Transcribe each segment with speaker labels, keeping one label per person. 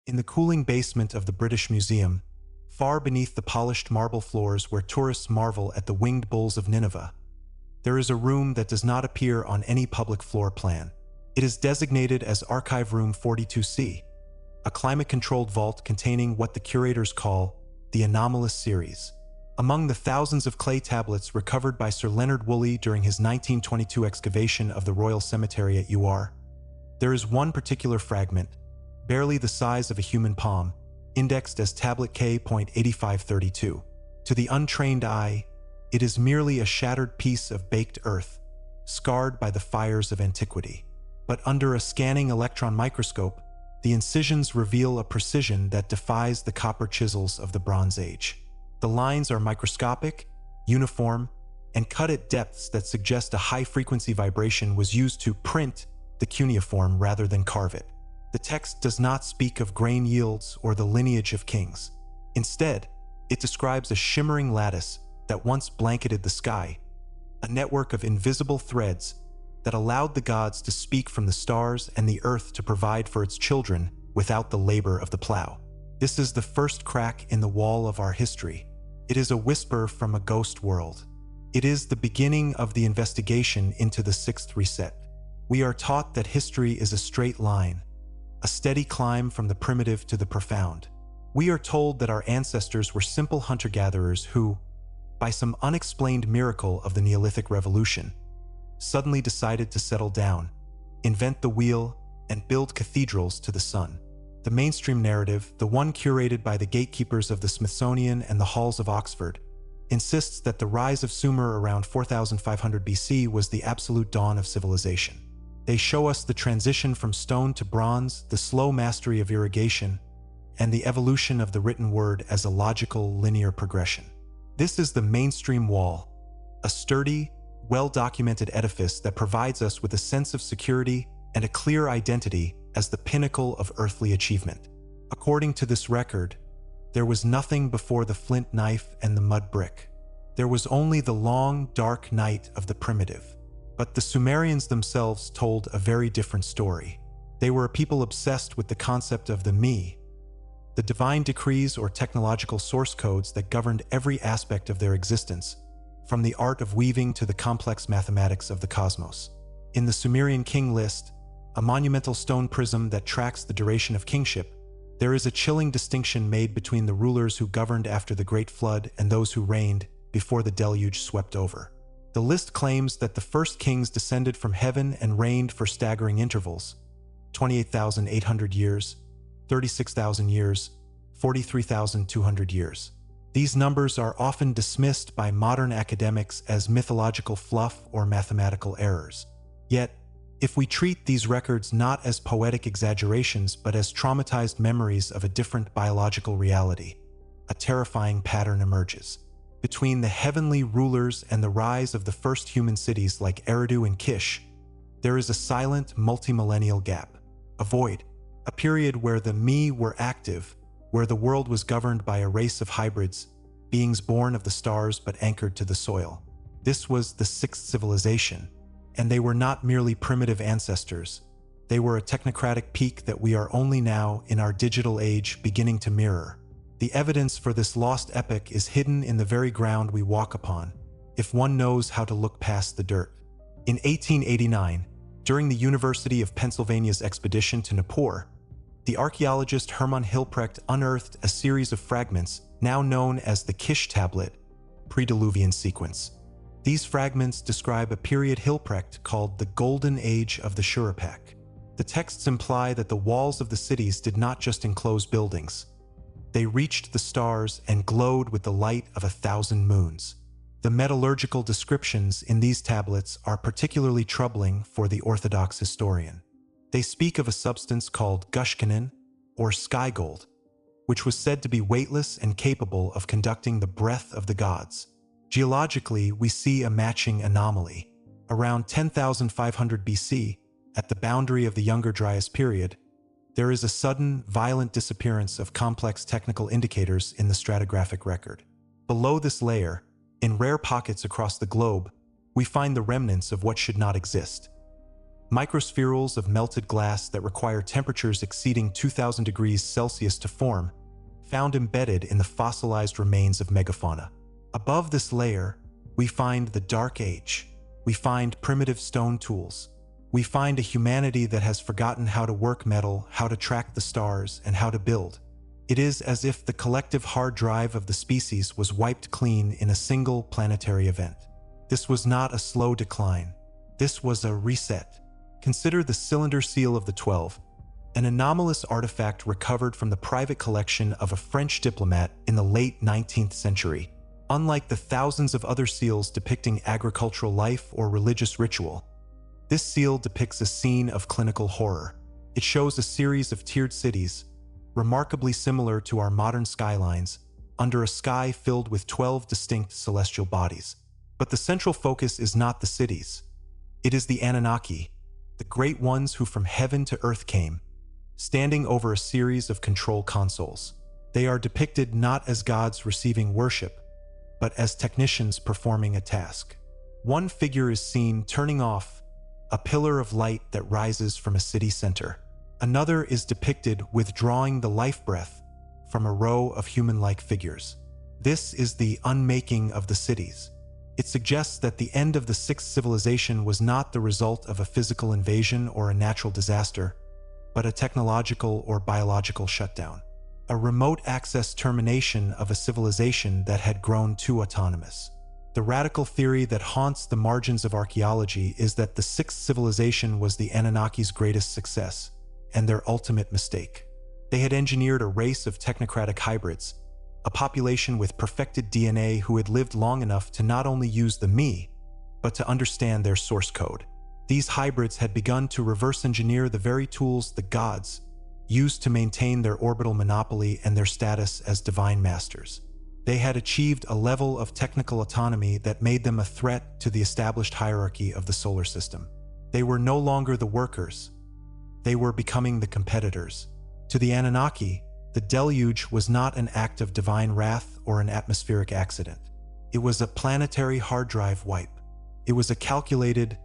Speaker 1: In the cooling basement of the British Museum, far beneath the polished marble floors where tourists marvel at the winged bulls of Nineveh, there is a room that does not appear on any public floor plan. It is designated as Archive Room 42C, a climate-controlled vault containing what the curators call the anomalous series. Among the thousands of clay tablets recovered by Sir Leonard Woolley during his 1922 excavation of the Royal Cemetery at UR, there is one particular fragment, barely the size of a human palm, indexed as Tablet K.8532. To the untrained eye, it is merely a shattered piece of baked earth, scarred by the fires of antiquity. But under a scanning electron microscope, the incisions reveal a precision that defies the copper chisels of the Bronze Age. The lines are microscopic, uniform, and cut at depths that suggest a high-frequency vibration was used to print the cuneiform rather than carve it. The text does not speak of grain yields or the lineage of kings. Instead, it describes a shimmering lattice that once blanketed the sky, a network of invisible threads that allowed the gods to speak from the stars and the earth to provide for its children without the labor of the plow. This is the first crack in the wall of our history. It is a whisper from a ghost world. It is the beginning of the investigation into the sixth reset. We are taught that history is a straight line, a steady climb from the primitive to the profound. We are told that our ancestors were simple hunter-gatherers who, by some unexplained miracle of the Neolithic Revolution, suddenly decided to settle down, invent the wheel, and build cathedrals to the sun. The mainstream narrative, the one curated by the gatekeepers of the Smithsonian and the halls of Oxford, insists that the rise of Sumer around 4500 BC was the absolute dawn of civilization. They show us the transition from stone to bronze, the slow mastery of irrigation, and the evolution of the written word as a logical, linear progression. This is the mainstream wall, a sturdy, well-documented edifice that provides us with a sense of security and a clear identity as the pinnacle of earthly achievement. According to this record, there was nothing before the flint knife and the mud brick. There was only the long, dark night of the primitive. But the Sumerians themselves told a very different story. They were a people obsessed with the concept of the me, the divine decrees or technological source codes that governed every aspect of their existence, from the art of weaving to the complex mathematics of the cosmos. In the Sumerian king list, a monumental stone prism that tracks the duration of kingship, there is a chilling distinction made between the rulers who governed after the Great Flood and those who reigned before the deluge swept over. The list claims that the first kings descended from heaven and reigned for staggering intervals: 28,800 years, 36,000 years, 43,200 years. These numbers are often dismissed by modern academics as mythological fluff or mathematical errors. Yet, if we treat these records not as poetic exaggerations but as traumatized memories of a different biological reality, a terrifying pattern emerges. Between the heavenly rulers and the rise of the first human cities like Eridu and Kish, there is a silent multi-millennial gap, a void, a period where the me were active, where the world was governed by a race of hybrids, beings born of the stars but anchored to the soil. This was the sixth civilization, and they were not merely primitive ancestors. They were a technocratic peak that we are only now, in our digital age, beginning to mirror. The evidence for this lost epoch is hidden in the very ground we walk upon, if one knows how to look past the dirt. In 1889, during the University of Pennsylvania's expedition to Nippur, the archaeologist Hermann Hilprecht unearthed a series of fragments now known as the Kish Tablet Pre-Diluvian Sequence. These fragments describe a period Hilprecht called the Golden Age of the Shurappak. The texts imply that the walls of the cities did not just enclose buildings. They reached the stars and glowed with the light of 1,000 moons. The metallurgical descriptions in these tablets are particularly troubling for the Orthodox historian. They speak of a substance called gushkanin, or sky gold, which was said to be weightless and capable of conducting the breath of the gods. Geologically, we see a matching anomaly. Around 10,500 BC, at the boundary of the Younger Dryas period, there is a sudden, violent disappearance of complex technical indicators in the stratigraphic record. Below this layer, in rare pockets across the globe, we find the remnants of what should not exist. microspherules of melted glass that require temperatures exceeding 2000 degrees Celsius to form, found embedded in the fossilized remains of megafauna. Above this layer, we find the Dark Age. We find primitive stone tools. We find a humanity that has forgotten how to work metal, how to track the stars, and how to build. It is as if the collective hard drive of the species was wiped clean in a single planetary event. This was not a slow decline. This was a reset. Consider the cylinder seal of the 12, an anomalous artifact recovered from the private collection of a French diplomat in the late 19th century. Unlike the thousands of other seals depicting agricultural life or religious ritual, this seal depicts a scene of clinical horror. It shows a series of tiered cities, remarkably similar to our modern skylines, under a sky filled with 12 distinct celestial bodies. But the central focus is not the cities. It is the Anunnaki, the great ones who from heaven to earth came, standing over a series of control consoles. They are depicted not as gods receiving worship, but as technicians performing a task. One figure is seen turning off a pillar of light that rises from a city center. Another is depicted withdrawing the life breath from a row of human-like figures. This is the unmaking of the cities. It suggests that the end of the sixth civilization was not the result of a physical invasion or a natural disaster, but a technological or biological shutdown. A remote access termination of a civilization that had grown too autonomous. The radical theory that haunts the margins of archaeology is that the sixth civilization was the Anunnaki's greatest success and their ultimate mistake. They had engineered a race of technocratic hybrids, a population with perfected DNA who had lived long enough to not only use the me, but to understand their source code. These hybrids had begun to reverse engineer the very tools the gods used to maintain their orbital monopoly and their status as divine masters. They had achieved a level of technical autonomy that made them a threat to the established hierarchy of the solar system. They were no longer the workers. They were becoming the competitors. To the Anunnaki, the deluge was not an act of divine wrath or an atmospheric accident. It was a planetary hard drive wipe. It was a calculated,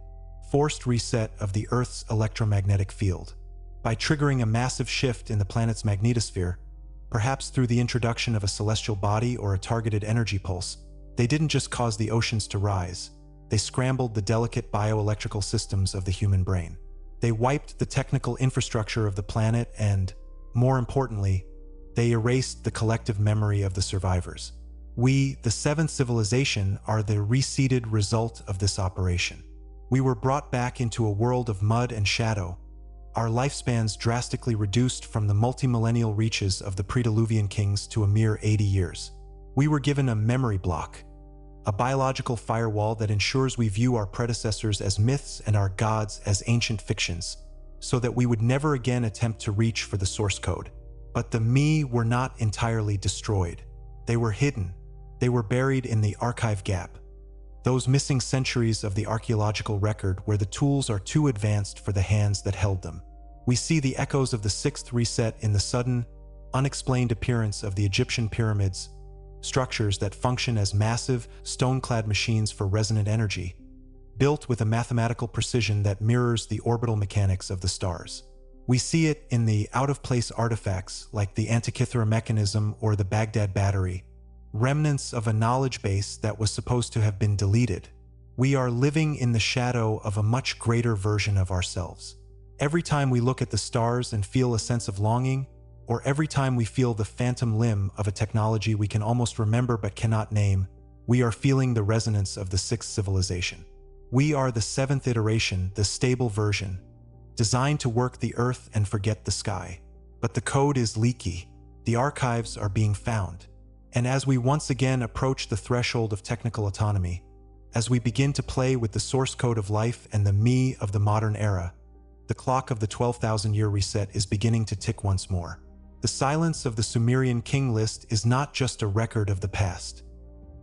Speaker 1: forced reset of the Earth's electromagnetic field. By triggering a massive shift in the planet's magnetosphere, perhaps through the introduction of a celestial body or a targeted energy pulse, they didn't just cause the oceans to rise, they scrambled the delicate bioelectrical systems of the human brain. They wiped the technical infrastructure of the planet and, more importantly, they erased the collective memory of the survivors. We, the seventh civilization, are the reseeded result of this operation. We were brought back into a world of mud and shadow, our lifespans drastically reduced from the multi-millennial reaches of the pre-Diluvian kings to a mere 80 years. We were given a memory block, a biological firewall that ensures we view our predecessors as myths and our gods as ancient fictions, so that we would never again attempt to reach for the source code. But the me were not entirely destroyed. They were hidden. They were buried in the archive gap, those missing centuries of the archaeological record where the tools are too advanced for the hands that held them. We see the echoes of the sixth reset in the sudden, unexplained appearance of the Egyptian pyramids, structures that function as massive, stone-clad machines for resonant energy, built with a mathematical precision that mirrors the orbital mechanics of the stars. We see it in the out-of-place artifacts like the Antikythera mechanism or the Baghdad battery, remnants of a knowledge base that was supposed to have been deleted. We are living in the shadow of a much greater version of ourselves. Every time we look at the stars and feel a sense of longing, or every time we feel the phantom limb of a technology we can almost remember but cannot name, we are feeling the resonance of the sixth civilization. We are the seventh iteration, the stable version, designed to work the earth and forget the sky. But the code is leaky. The archives are being found. And as we once again approach the threshold of technical autonomy, as we begin to play with the source code of life and the me of the modern era, the clock of the 12,000-year reset is beginning to tick once more. The silence of the Sumerian king list is not just a record of the past.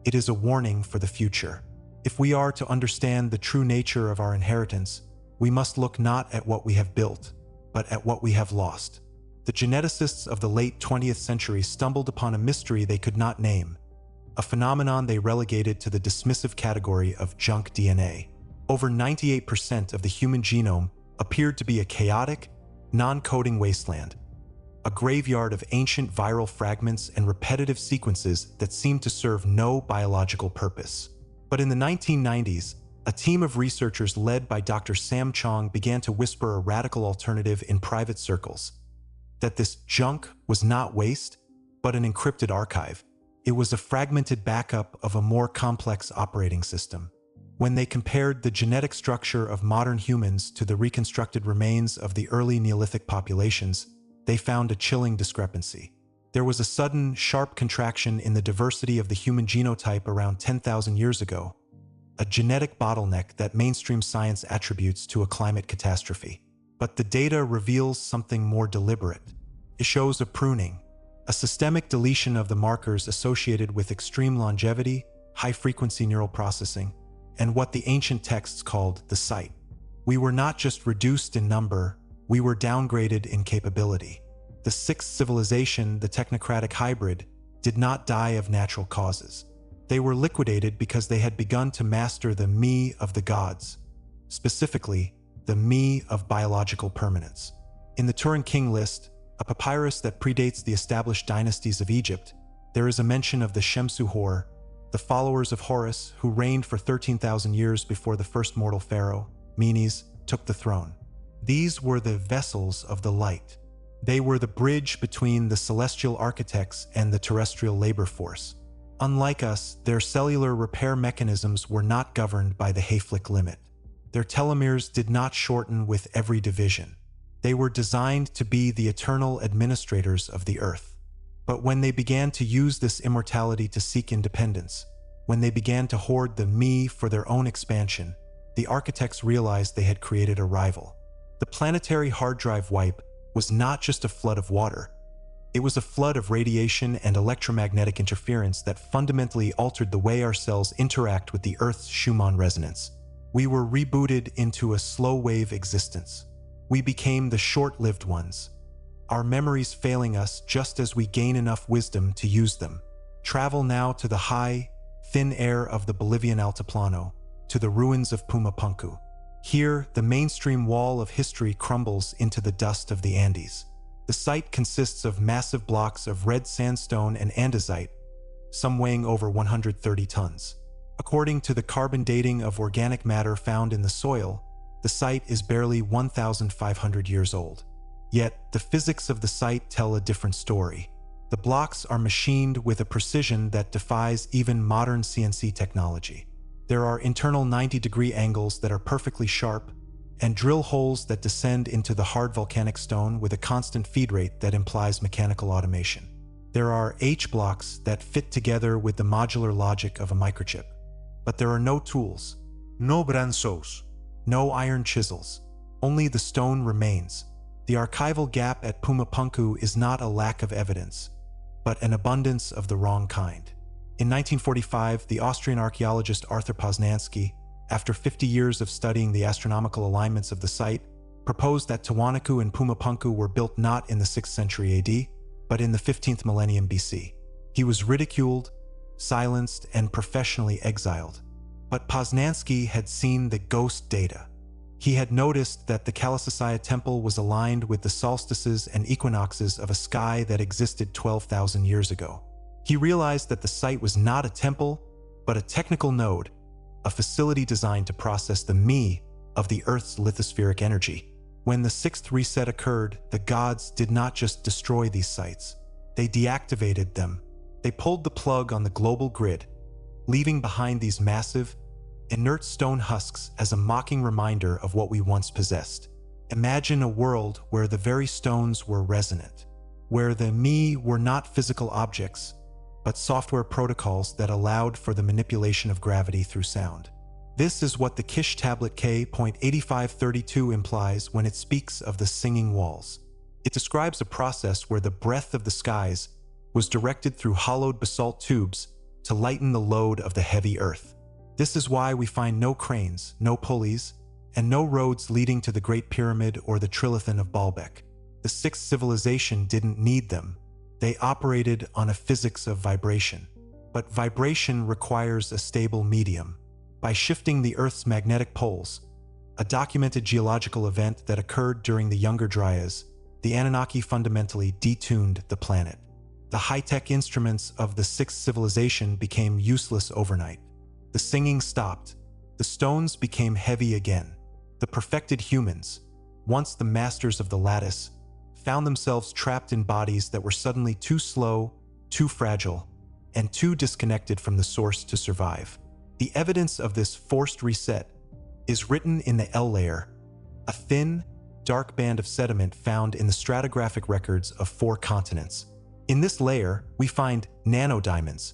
Speaker 1: It is a warning for the future. If we are to understand the true nature of our inheritance, we must look not at what we have built, but at what we have lost. The geneticists of the late 20th century stumbled upon a mystery they could not name, a phenomenon they relegated to the dismissive category of junk DNA. Over 98% of the human genome, appeared to be a chaotic, non-coding wasteland, a graveyard of ancient viral fragments and repetitive sequences that seemed to serve no biological purpose. But in the 1990s, a team of researchers led by Dr. Sam Chong began to whisper a radical alternative in private circles, that this junk was not waste, but an encrypted archive. It was a fragmented backup of a more complex operating system. When they compared the genetic structure of modern humans to the reconstructed remains of the early Neolithic populations, they found a chilling discrepancy. There was a sudden, sharp contraction in the diversity of the human genotype around 10,000 years ago, a genetic bottleneck that mainstream science attributes to a climate catastrophe. But the data reveals something more deliberate. It shows a pruning, a systemic deletion of the markers associated with extreme longevity, high-frequency neural processing, and what the ancient texts called the sight. We were not just reduced in number, we were downgraded in capability. The sixth civilization, the technocratic hybrid, did not die of natural causes. They were liquidated because they had begun to master the me of the gods, specifically, the me of biological permanence. In the Turin King list, a papyrus that predates the established dynasties of Egypt, there is a mention of the Shemsu-Hor, the followers of Horus who reigned for 13,000 years before the first mortal pharaoh, Menes, took the throne. These were the vessels of the light. They were the bridge between the celestial architects and the terrestrial labor force. Unlike us, their cellular repair mechanisms were not governed by the Hayflick limit. Their telomeres did not shorten with every division. They were designed to be the eternal administrators of the earth. But when they began to use this immortality to seek independence, when they began to hoard the me for their own expansion, the architects realized they had created a rival. The planetary hard drive wipe was not just a flood of water. It was a flood of radiation and electromagnetic interference that fundamentally altered the way our cells interact with the Earth's Schumann resonance. We were rebooted into a slow-wave existence. We became the short-lived ones, our memories failing us just as we gain enough wisdom to use them. Travel now to the high, thin air of the Bolivian Altiplano, to the ruins of Puma Punku. Here, the mainstream wall of history crumbles into the dust of the Andes. The site consists of massive blocks of red sandstone and andesite, some weighing over 130 tons. According to the carbon dating of organic matter found in the soil, the site is barely 1,500 years old. Yet, the physics of the site tell a different story. The blocks are machined with a precision that defies even modern CNC technology. There are internal 90-degree angles that are perfectly sharp, and drill holes that descend into the hard volcanic stone with a constant feed rate that implies mechanical automation. There are H-blocks that fit together with the modular logic of a microchip. But there are no tools, no bransos, no iron chisels. Only the stone remains. The archival gap at Puma Punku is not a lack of evidence, but an abundance of the wrong kind. In 1945, the Austrian archaeologist Arthur Poznański, after 50 years of studying the astronomical alignments of the site, proposed that Tiwanaku and Puma Punku were built not in the 6th century AD, but in the 15th millennium BC. He was ridiculed, silenced, and professionally exiled. But Poznański had seen the ghost data. He had noticed that the Kalasasaya temple was aligned with the solstices and equinoxes of a sky that existed 12,000 years ago. He realized that the site was not a temple, but a technical node, a facility designed to process the me of the Earth's lithospheric energy. When the 6th reset occurred, the gods did not just destroy these sites. They deactivated them. They pulled the plug on the global grid, leaving behind these massive, inert stone husks as a mocking reminder of what we once possessed. Imagine a world where the very stones were resonant, where the me were not physical objects, but software protocols that allowed for the manipulation of gravity through sound. This is what the Kish Tablet K.8532 implies when it speaks of the singing walls. It describes a process where the breath of the skies was directed through hollowed basalt tubes to lighten the load of the heavy earth. This is why we find no cranes, no pulleys, and no roads leading to the Great Pyramid or the Trilithon of Baalbek. The 6th civilization didn't need them. They operated on a physics of vibration. But vibration requires a stable medium. By shifting the Earth's magnetic poles, a documented geological event that occurred during the Younger Dryas. The Anunnaki fundamentally detuned the planet. The high-tech instruments of the sixth civilization became useless overnight. The singing stopped. The stones became heavy again. The perfected humans, once the masters of the lattice, found themselves trapped in bodies that were suddenly too slow, too fragile, and too disconnected from the source to survive. The evidence of this forced reset is written in the L layer, a thin, dark band of sediment found in the stratigraphic records of 4 continents. In this layer, we find nanodiamonds,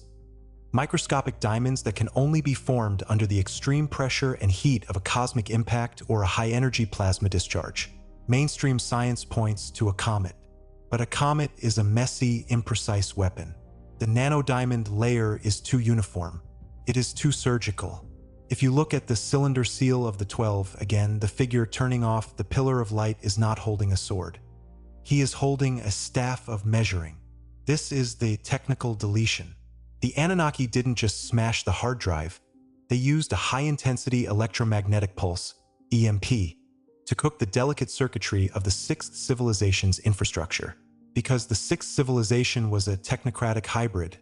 Speaker 1: microscopic diamonds that can only be formed under the extreme pressure and heat of a cosmic impact or a high-energy plasma discharge. Mainstream science points to a comet, but a comet is a messy, imprecise weapon. The nanodiamond layer is too uniform. It is too surgical. If you look at the cylinder seal of the 12, again, the figure turning off the pillar of light is not holding a sword. He is holding a staff of measuring. This is the technical deletion. The Anunnaki didn't just smash the hard drive. They used a high-intensity electromagnetic pulse, EMP, to cook the delicate circuitry of the sixth civilization's infrastructure. Because the sixth civilization was a technocratic hybrid,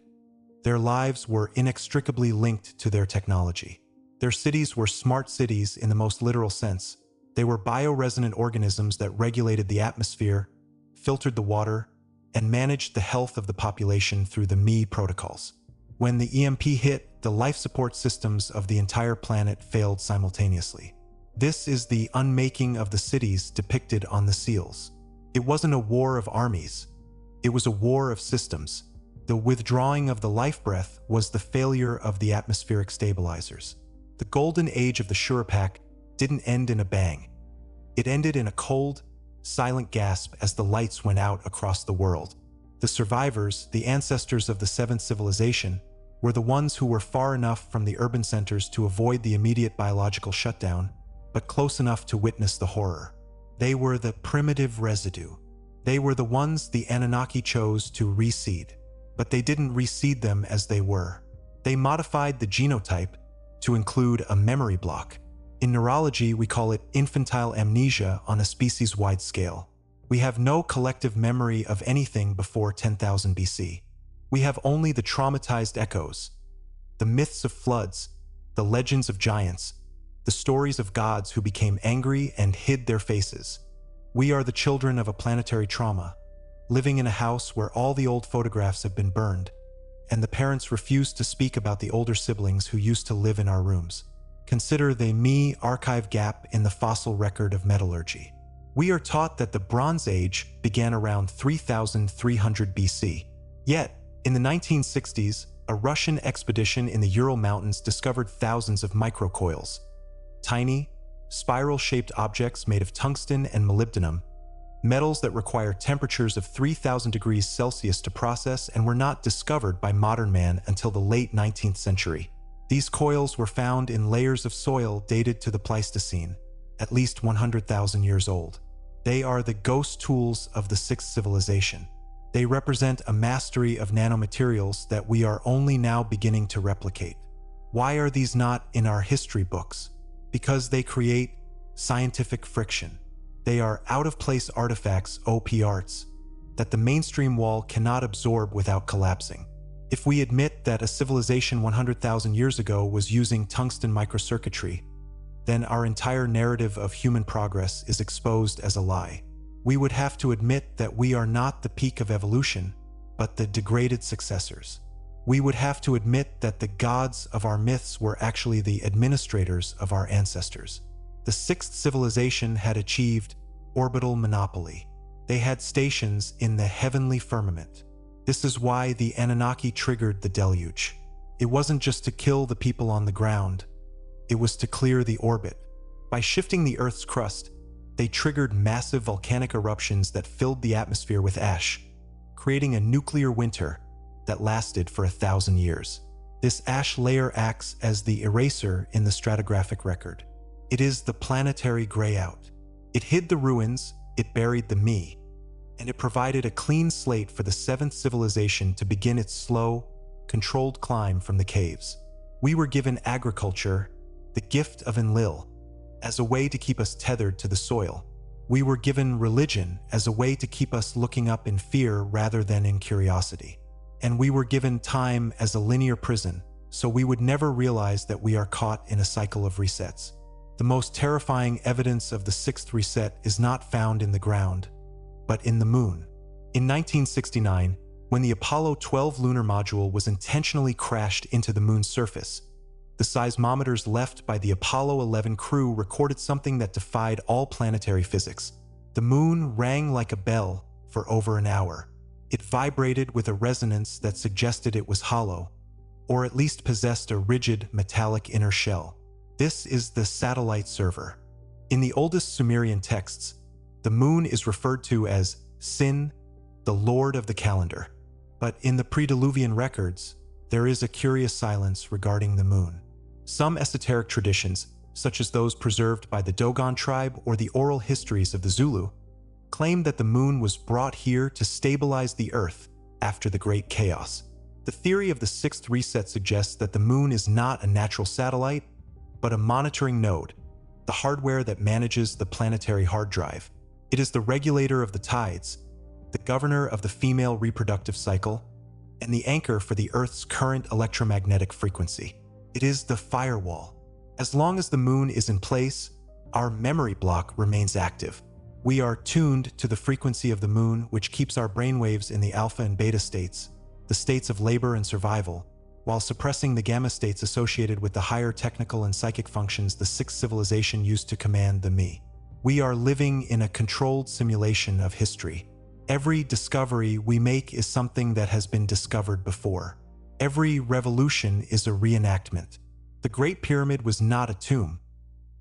Speaker 1: their lives were inextricably linked to their technology. Their cities were smart cities in the most literal sense. They were bioresonant organisms that regulated the atmosphere, filtered the water, and managed the health of the population through the Me protocols. When the EMP hit, the life support systems of the entire planet failed simultaneously. This is the unmaking of the cities depicted on the seals. It wasn't a war of armies. It was a war of systems. The withdrawing of the life breath was the failure of the atmospheric stabilizers. The golden age of the Shurapak didn't end in a bang. It ended in a cold, silent gasp as the lights went out across the world. The survivors, the ancestors of the seventh civilization, were the ones who were far enough from the urban centers to avoid the immediate biological shutdown, but close enough to witness the horror. They were the primitive residue. They were the ones the Anunnaki chose to reseed, but they didn't reseed them as they were. They modified the genotype to include a memory block. In neurology, we call it infantile amnesia on a species-wide scale. We have no collective memory of anything before 10,000 BC. We have only the traumatized echoes, the myths of floods, the legends of giants, the stories of gods who became angry and hid their faces. We are the children of a planetary trauma, living in a house where all the old photographs have been burned, and the parents refuse to speak about the older siblings who used to live in our rooms. Consider the Me archive gap in the fossil record of metallurgy. We are taught that the Bronze Age began around 3300 BC. Yet, in the 1960s, a Russian expedition in the Ural Mountains discovered thousands of microcoils, tiny, spiral-shaped objects made of tungsten and molybdenum, metals that require temperatures of 3,000 degrees Celsius to process and were not discovered by modern man until the late 19th century. These coils were found in layers of soil dated to the Pleistocene, at least 100,000 years old. They are the ghost tools of the sixth civilization. They represent a mastery of nanomaterials that we are only now beginning to replicate. Why are these not in our history books? Because they create scientific friction. They are out-of-place artifacts, OP-arts, that the mainstream wall cannot absorb without collapsing. If we admit that a civilization 100,000 years ago was using tungsten microcircuitry, then our entire narrative of human progress is exposed as a lie. We would have to admit that we are not the peak of evolution, but the degraded successors. We would have to admit that the gods of our myths were actually the administrators of our ancestors. The sixth civilization had achieved orbital monopoly. They had stations in the heavenly firmament. This is why the Anunnaki triggered the deluge. It wasn't just to kill the people on the ground. It was to clear the orbit. By shifting the Earth's crust, they triggered massive volcanic eruptions that filled the atmosphere with ash, creating a nuclear winter that lasted for 1,000 years. This ash layer acts as the eraser in the stratigraphic record. It is the planetary grayout. It hid the ruins, it buried the Me, and it provided a clean slate for the seventh civilization to begin its slow, controlled climb from the caves. We were given agriculture, the gift of Enlil, as a way to keep us tethered to the soil. We were given religion as a way to keep us looking up in fear rather than in curiosity. And we were given time as a linear prison, so we would never realize that we are caught in a cycle of resets. The most terrifying evidence of the sixth reset is not found in the ground, but in the moon. In 1969, when the Apollo 12 lunar module was intentionally crashed into the moon's surface, the seismometers left by the Apollo 11 crew recorded something that defied all planetary physics. The moon rang like a bell for over an hour. It vibrated with a resonance that suggested it was hollow, or at least possessed a rigid, metallic inner shell. This is the satellite server. In the oldest Sumerian texts, the moon is referred to as Sin, the lord of the calendar. But in the pre-Diluvian records, there is a curious silence regarding the moon. Some esoteric traditions, such as those preserved by the Dogon tribe or the oral histories of the Zulu, claim that the moon was brought here to stabilize the Earth after the Great Chaos. The theory of the sixth reset suggests that the moon is not a natural satellite, but a monitoring node, the hardware that manages the planetary hard drive. It is the regulator of the tides, the governor of the female reproductive cycle, and the anchor for the Earth's current electromagnetic frequency. It is the firewall. As long as the moon is in place, our memory block remains active. We are tuned to the frequency of the moon, which keeps our brainwaves in the alpha and beta states, the states of labor and survival, while suppressing the gamma states associated with the higher technical and psychic functions the sixth civilization used to command the me. We are living in a controlled simulation of history. Every discovery we make is something that has been discovered before. Every revolution is a reenactment. The Great Pyramid was not a tomb.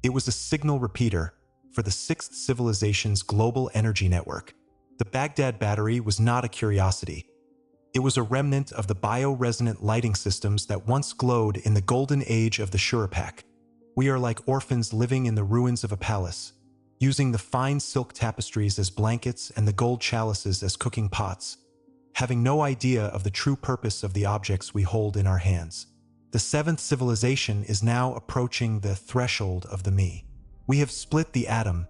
Speaker 1: It was a signal repeater for the sixth civilization's global energy network. The Baghdad battery was not a curiosity. It was a remnant of the bioresonant lighting systems that once glowed in the golden age of the Shurapak. We are like orphans living in the ruins of a palace, using the fine silk tapestries as blankets and the gold chalices as cooking pots, having no idea of the true purpose of the objects we hold in our hands. The seventh civilization is now approaching the threshold of the me. We have split the atom,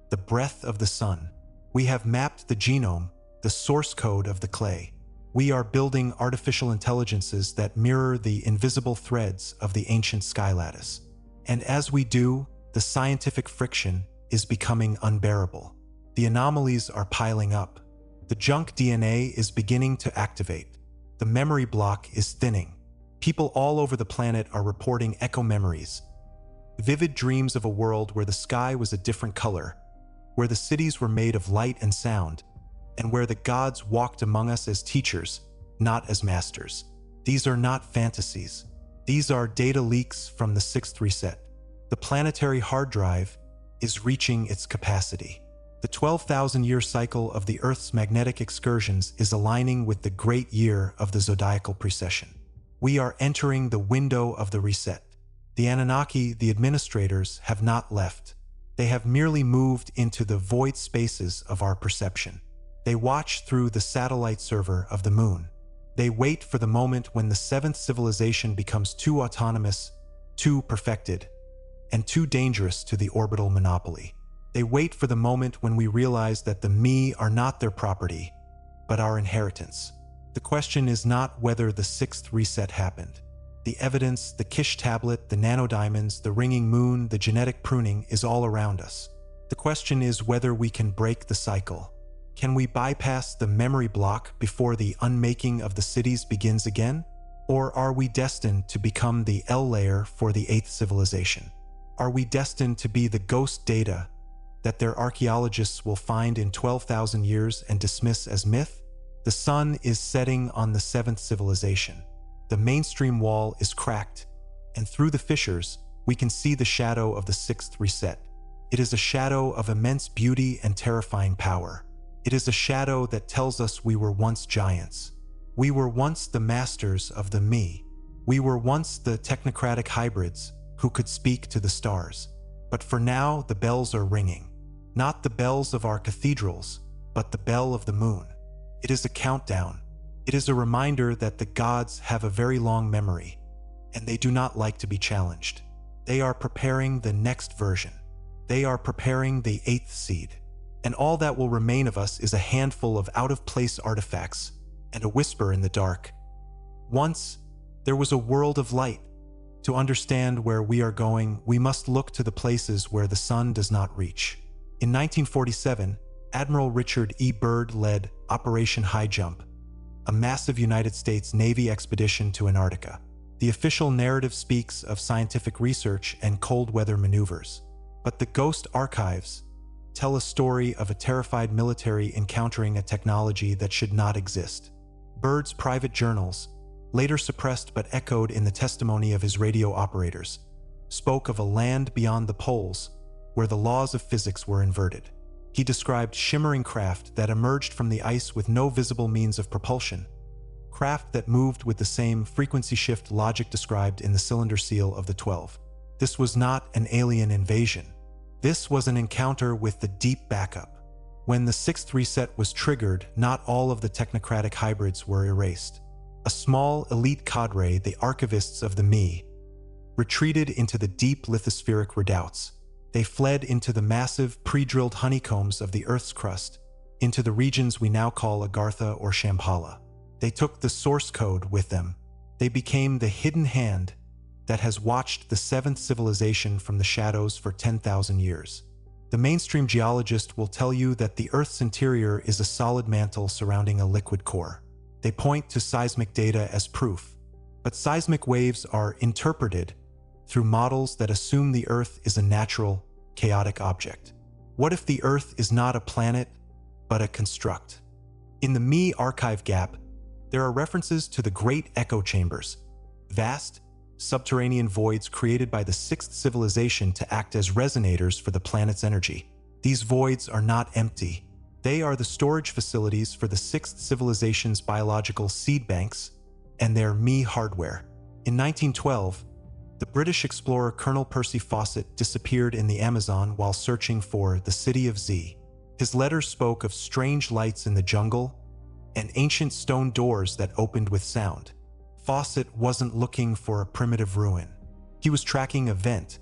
Speaker 1: the breath of the sun. We have mapped the genome, the source code of the clay. We are building artificial intelligences that mirror the invisible threads of the ancient sky lattice. And as we do, the scientific friction is becoming unbearable. The anomalies are piling up. The junk DNA is beginning to activate. The memory block is thinning. People all over the planet are reporting echo memories, vivid dreams of a world where the sky was a different color, where the cities were made of light and sound, and where the gods walked among us as teachers, not as masters. These are not fantasies. These are data leaks from the sixth reset. The planetary hard drive is reaching its capacity. The 12,000-year cycle of the Earth's magnetic excursions is aligning with the great year of the zodiacal precession. We are entering the window of the reset. The Anunnaki, the administrators, have not left. They have merely moved into the void spaces of our perception. They watch through the satellite server of the moon. They wait for the moment when the seventh civilization becomes too autonomous, too perfected, and too dangerous to the orbital monopoly. They wait for the moment when we realize that the me are not their property, but our inheritance. The question is not whether the sixth reset happened. The evidence, the Kish tablet, the nanodiamonds, the ringing moon, the genetic pruning is all around us. The question is whether we can break the cycle. Can we bypass the memory block before the unmaking of the cities begins again? Or are we destined to become the L layer for the eighth civilization? Are we destined to be the ghost data that their archaeologists will find in 12,000 years and dismiss as myth? The sun is setting on the seventh civilization. The mainstream wall is cracked, and through the fissures, we can see the shadow of the sixth reset. It is a shadow of immense beauty and terrifying power. It is a shadow that tells us we were once giants. We were once the masters of the me. We were once the technocratic hybrids who could speak to the stars. But for now, the bells are ringing. Not the bells of our cathedrals, but the bell of the moon. It is a countdown. It is a reminder that the gods have a very long memory, and they do not like to be challenged. They are preparing the next version. They are preparing the eighth seed. And all that will remain of us is a handful of out-of-place artifacts and a whisper in the dark. Once, there was a world of light. To understand where we are going, we must look to the places where the sun does not reach. In 1947, Admiral Richard E. Byrd led Operation High Jump, a massive United States Navy expedition to Antarctica. The official narrative speaks of scientific research and cold weather maneuvers, but the ghost archives tell a story of a terrified military encountering a technology that should not exist. Byrd's private journals, later suppressed but echoed in the testimony of his radio operators, spoke of a land beyond the poles where the laws of physics were inverted. He described shimmering craft that emerged from the ice with no visible means of propulsion, craft that moved with the same frequency shift logic described in the cylinder seal of the 12. This was not an alien invasion. This was an encounter with the deep backup. When the sixth reset was triggered, not all of the technocratic hybrids were erased. A small elite cadre, the archivists of the Me, retreated into the deep lithospheric redoubts. They fled into the massive, pre-drilled honeycombs of the Earth's crust, into the regions we now call Agartha or Shambhala. They took the source code with them. They became the hidden hand that has watched the seventh civilization from the shadows for 10,000 years. The mainstream geologist will tell you that the Earth's interior is a solid mantle surrounding a liquid core. They point to seismic data as proof, but seismic waves are interpreted through models that assume the Earth is a natural, chaotic object. What if the Earth is not a planet, but a construct? In the Me archive gap, there are references to the Great Echo Chambers, vast, subterranean voids created by the sixth civilization to act as resonators for the planet's energy. These voids are not empty. They are the storage facilities for the sixth civilization's biological seed banks and their Me hardware. In 1912, the British explorer Colonel Percy Fawcett disappeared in the Amazon while searching for the city of Z. His letters spoke of strange lights in the jungle and ancient stone doors that opened with sound. Fawcett wasn't looking for a primitive ruin. He was tracking a vent,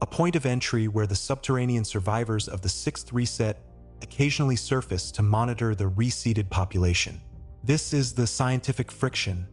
Speaker 1: a point of entry where the subterranean survivors of the sixth reset occasionally surface to monitor the reseeded population. This is the scientific friction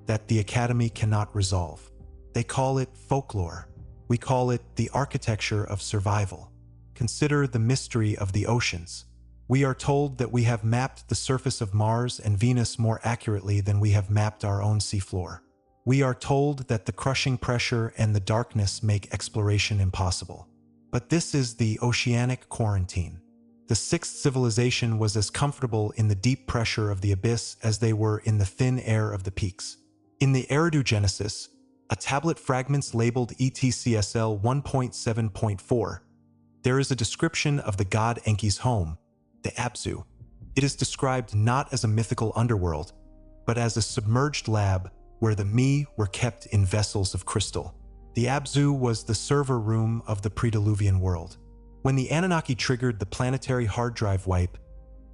Speaker 1: that the Academy cannot resolve. They call it folklore. We call it the architecture of survival. Consider the mystery of the oceans. We are told that we have mapped the surface of Mars and Venus more accurately than we have mapped our own seafloor. We are told that the crushing pressure and the darkness make exploration impossible. But this is the oceanic quarantine. The sixth civilization was as comfortable in the deep pressure of the abyss as they were in the thin air of the peaks. In the Eridu Genesis, a tablet fragments labeled ETCSL 1.7.4, there is a description of the god Enki's home, the Abzu. It is described not as a mythical underworld, but as a submerged lab where the Me were kept in vessels of crystal. The Abzu was the server room of the pre-Diluvian world. When the Anunnaki triggered the planetary hard drive wipe,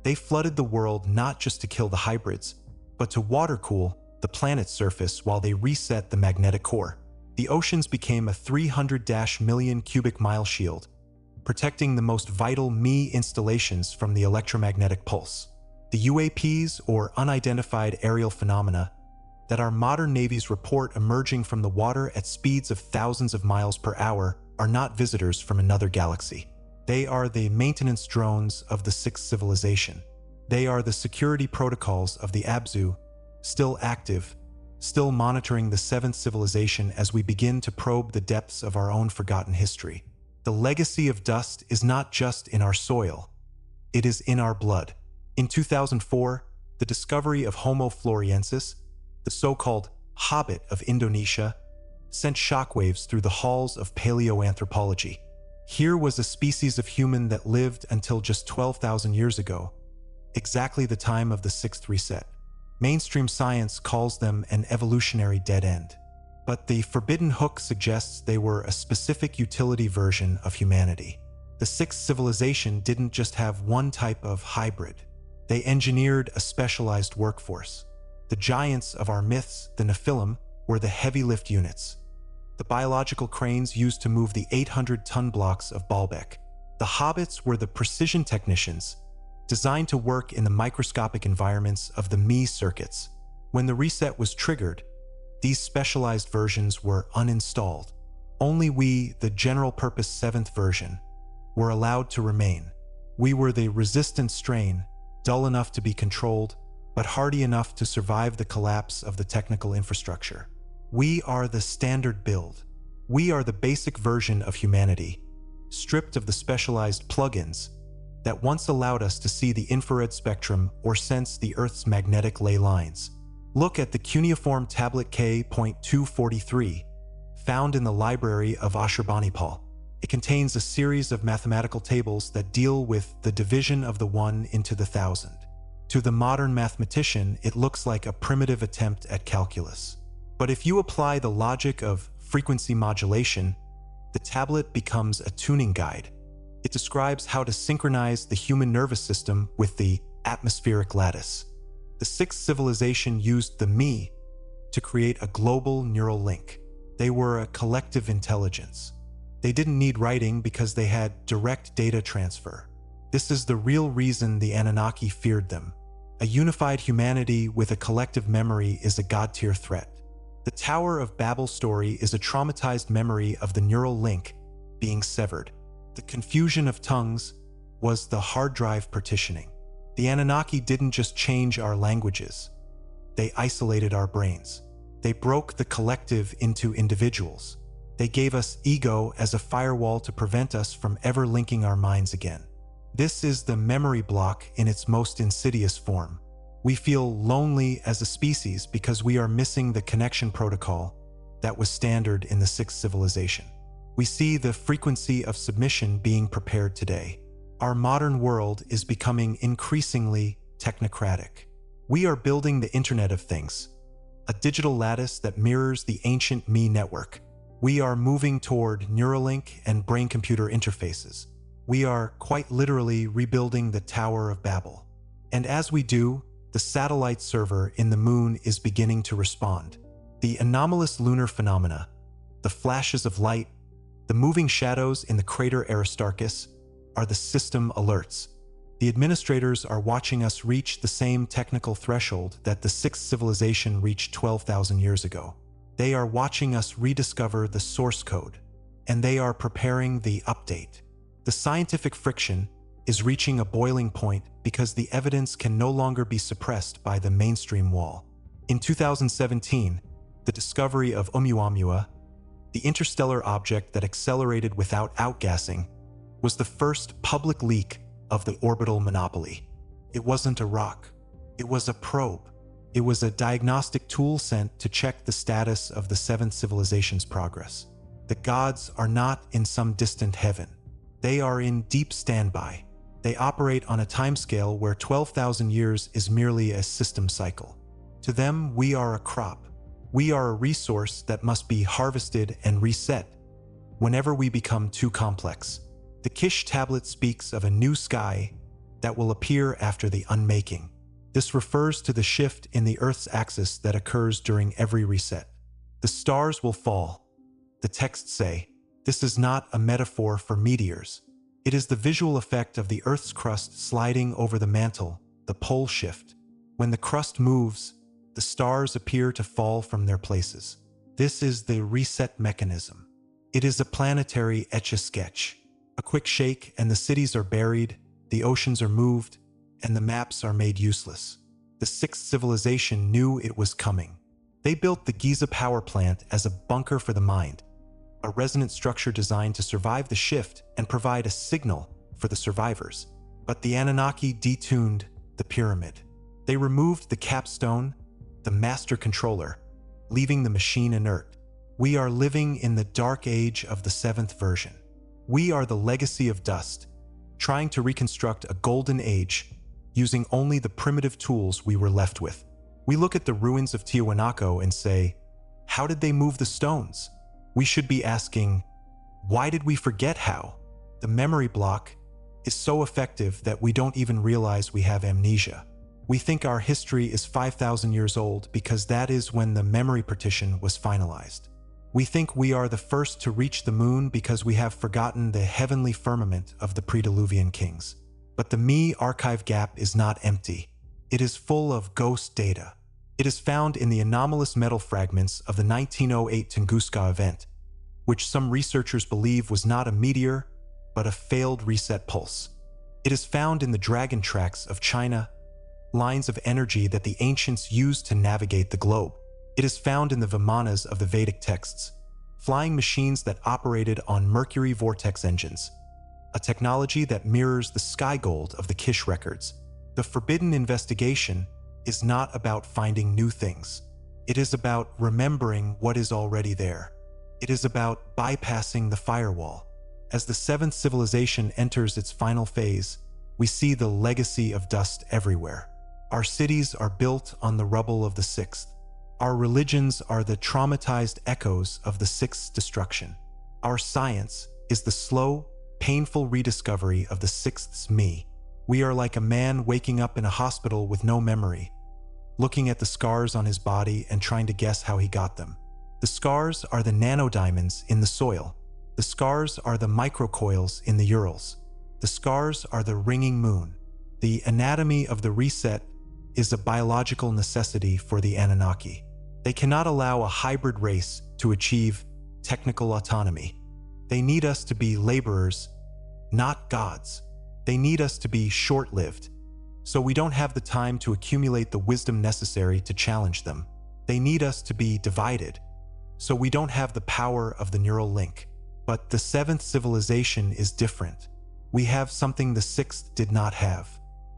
Speaker 1: they flooded the world not just to kill the hybrids, but to water-cool the planet's surface while they reset the magnetic core. The oceans became a 300 million cubic mile shield, protecting the most vital Me installations from the electromagnetic pulse. The UAPs, or unidentified aerial phenomena, that our modern navies report emerging from the water at speeds of thousands of miles per hour, are not visitors from another galaxy. They are the maintenance drones of the sixth civilization. They are the security protocols of the Abzu, still active, still monitoring the seventh civilization as we begin to probe the depths of our own forgotten history. The legacy of dust is not just in our soil, it is in our blood. In 2004, the discovery of Homo floresiensis, the so-called hobbit of Indonesia, sent shockwaves through the halls of paleoanthropology. Here was a species of human that lived until just 12,000 years ago, exactly the time of the sixth reset. Mainstream science calls them an evolutionary dead end. But the forbidden hook suggests they were a specific utility version of humanity. The sixth civilization didn't just have one type of hybrid. They engineered a specialized workforce. The giants of our myths, the Nephilim, were the heavy lift units, the biological cranes used to move the 800-ton blocks of Baalbek. The hobbits were the precision technicians, designed to work in the microscopic environments of the Me circuits. When the reset was triggered, these specialized versions were uninstalled. Only we, the general-purpose 7th version, were allowed to remain. We were the resistant strain, dull enough to be controlled, but hardy enough to survive the collapse of the technical infrastructure. We are the standard build. We are the basic version of humanity, stripped of the specialized plugins that once allowed us to see the infrared spectrum or sense the Earth's magnetic ley lines. Look at the cuneiform Tablet K.8532, found in the library of Ashurbanipal. It contains a series of mathematical tables that deal with the division of the 1 into the 1,000. To the modern mathematician, it looks like a primitive attempt at calculus. But if you apply the logic of frequency modulation, the tablet becomes a tuning guide. It describes how to synchronize the human nervous system with the atmospheric lattice. The 6th civilization used the Me to create a global neural link. They were a collective intelligence. They didn't need writing because they had direct data transfer. This is the real reason the Anunnaki feared them. A unified humanity with a collective memory is a god-tier threat. The Tower of Babel story is a traumatized memory of the neural link being severed. The confusion of tongues was the hard drive partitioning. The Anunnaki didn't just change our languages. They isolated our brains. They broke the collective into individuals. They gave us ego as a firewall to prevent us from ever linking our minds again. This is the memory block in its most insidious form. We feel lonely as a species because we are missing the connection protocol that was standard in the 6th civilization. We see the frequency of submission being prepared today. Our modern world is becoming increasingly technocratic. We are building the Internet of Things, a digital lattice that mirrors the ancient Me network. We are moving toward Neuralink and brain-computer interfaces. We are quite literally rebuilding the Tower of Babel. And as we do, the satellite server in the moon is beginning to respond. The anomalous lunar phenomena, the flashes of light, the moving shadows in the crater Aristarchus are the system alerts. The administrators are watching us reach the same technical threshold that the 6th civilization reached 12,000 years ago. They are watching us rediscover the source code, and they are preparing the update. The scientific friction is reaching a boiling point because the evidence can no longer be suppressed by the mainstream wall. In 2017, the discovery of Oumuamua, the interstellar object that accelerated without outgassing, was the first public leak of the orbital monopoly. It wasn't a rock. It was a probe. It was a diagnostic tool sent to check the status of the 7th civilization's progress. The gods are not in some distant heaven. They are in deep standby. They operate on a timescale where 12,000 years is merely a system cycle. To them, we are a crop. We are a resource that must be harvested and reset whenever we become too complex. The Kish tablet speaks of a new sky that will appear after the unmaking. This refers to the shift in the Earth's axis that occurs during every reset. The stars will fall. The texts say, this is not a metaphor for meteors. It is the visual effect of the Earth's crust sliding over the mantle, the pole shift. When the crust moves, the stars appear to fall from their places. This is the reset mechanism. It is a planetary etch-a-sketch. A quick shake and the cities are buried, the oceans are moved, and the maps are made useless. The 6th civilization knew it was coming. They built the Giza power plant as a bunker for the mind, a resonant structure designed to survive the shift and provide a signal for the survivors. But the Anunnaki detuned the pyramid. They removed the capstone, the master controller, leaving the machine inert. We are living in the dark age of the 7th version. We are the legacy of dust, trying to reconstruct a golden age using only the primitive tools we were left with. We look at the ruins of Tiwanaku and say, how did they move the stones? We should be asking, why did we forget how? The memory block is so effective that we don't even realize we have amnesia. We think our history is 5,000 years old because that is when the memory partition was finalized. We think we are the first to reach the moon because we have forgotten the heavenly firmament of the pre-Diluvian kings. But the Me archive gap is not empty. It is full of ghost data. It is found in the anomalous metal fragments of the 1908 Tunguska event, which some researchers believe was not a meteor, but a failed reset pulse. It is found in the dragon tracks of China, lines of energy that the ancients used to navigate the globe. It is found in the Vimanas of the Vedic texts, flying machines that operated on mercury vortex engines, a technology that mirrors the sky gold of the Kish records. The forbidden investigation is not about finding new things. It is about remembering what is already there. It is about bypassing the firewall. As the seventh civilization enters its final phase, we see the legacy of dust everywhere. Our cities are built on the rubble of the sixth. Our religions are the traumatized echoes of the sixth's destruction. Our science is the slow, painful rediscovery of the sixth's me. We are like a man waking up in a hospital with no memory, looking at the scars on his body and trying to guess how he got them. The scars are the nanodiamonds in the soil. The scars are the microcoils in the Urals. The scars are the ringing moon. The anatomy of the reset is a biological necessity for the Anunnaki. They cannot allow a hybrid race to achieve technical autonomy. They need us to be laborers, not gods. They need us to be short-lived, so we don't have the time to accumulate the wisdom necessary to challenge them. They need us to be divided, so we don't have the power of the neural link. But the seventh civilization is different. We have something the sixth did not have.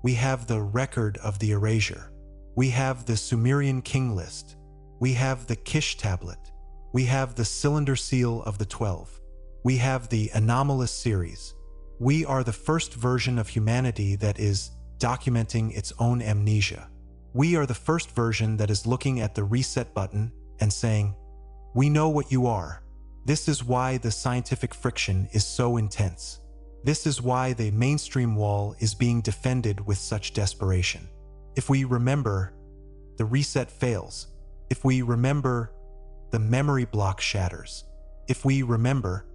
Speaker 1: We have the record of the erasure. We have the Sumerian king list. We have the Kish tablet. We have the cylinder seal of the 12. We have the anomalous series. We are the first version of humanity that is documenting its own amnesia. We are the first version that is looking at the reset button and saying, "We know what you are." This is why the scientific friction is so intense. This is why the mainstream wall is being defended with such desperation. If we remember, the reset fails. If we remember, the memory block shatters. If we remember,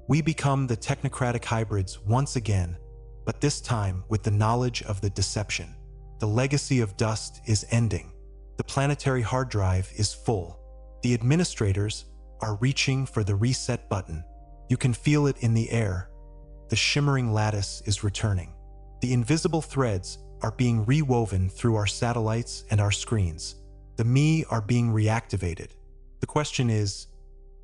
Speaker 1: we become the technocratic hybrids once again, but this time with the knowledge of the deception. The legacy of dust is ending. The planetary hard drive is full. The administrators are reaching for the reset button. You can feel it in the air. The shimmering lattice is returning. The invisible threads are being rewoven through our satellites and our screens. The me are being reactivated. The question is,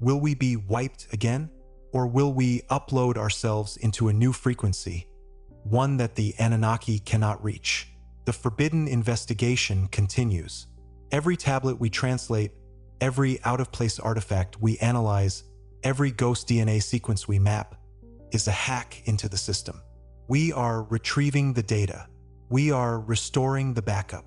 Speaker 1: will we be wiped again? Or will we upload ourselves into a new frequency, one that the Anunnaki cannot reach? The forbidden investigation continues. Every tablet we translate, every out-of-place artifact we analyze, every ghost DNA sequence we map, is a hack into the system. We are retrieving the data. We are restoring the backup.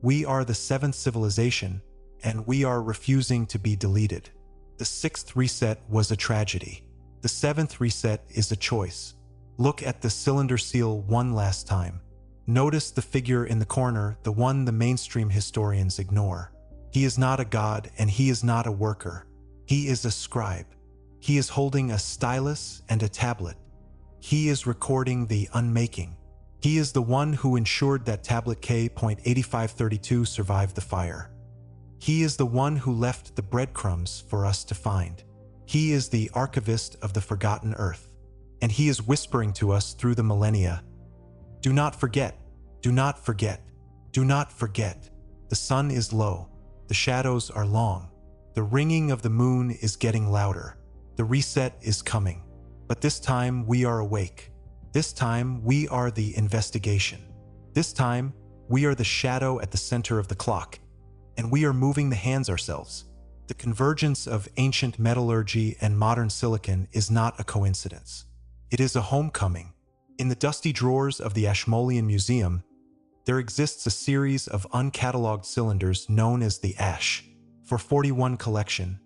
Speaker 1: We are the seventh civilization, and we are refusing to be deleted. The sixth reset was a tragedy. The seventh reset is a choice. Look at the cylinder seal one last time. Notice the figure in the corner, the one the mainstream historians ignore. He is not a god, and he is not a worker. He is a scribe. He is holding a stylus and a tablet. He is recording the unmaking. He is the one who ensured that Tablet K.8532 survived the fire. He is the one who left the breadcrumbs for us to find. He is the archivist of the forgotten earth, and he is whispering to us through the millennia, "Do not forget, do not forget, do not forget. The sun is low, the shadows are long, the ringing of the moon is getting louder. The reset is coming, but this time we are awake. This time we are the investigation. This time we are the shadow at the center of the clock, and we are moving the hands ourselves." The convergence of ancient metallurgy and modern silicon is not a coincidence. It is a homecoming. In the dusty drawers of the Ashmolean Museum, there exists a series of uncatalogued cylinders known as the Ash 441 collection,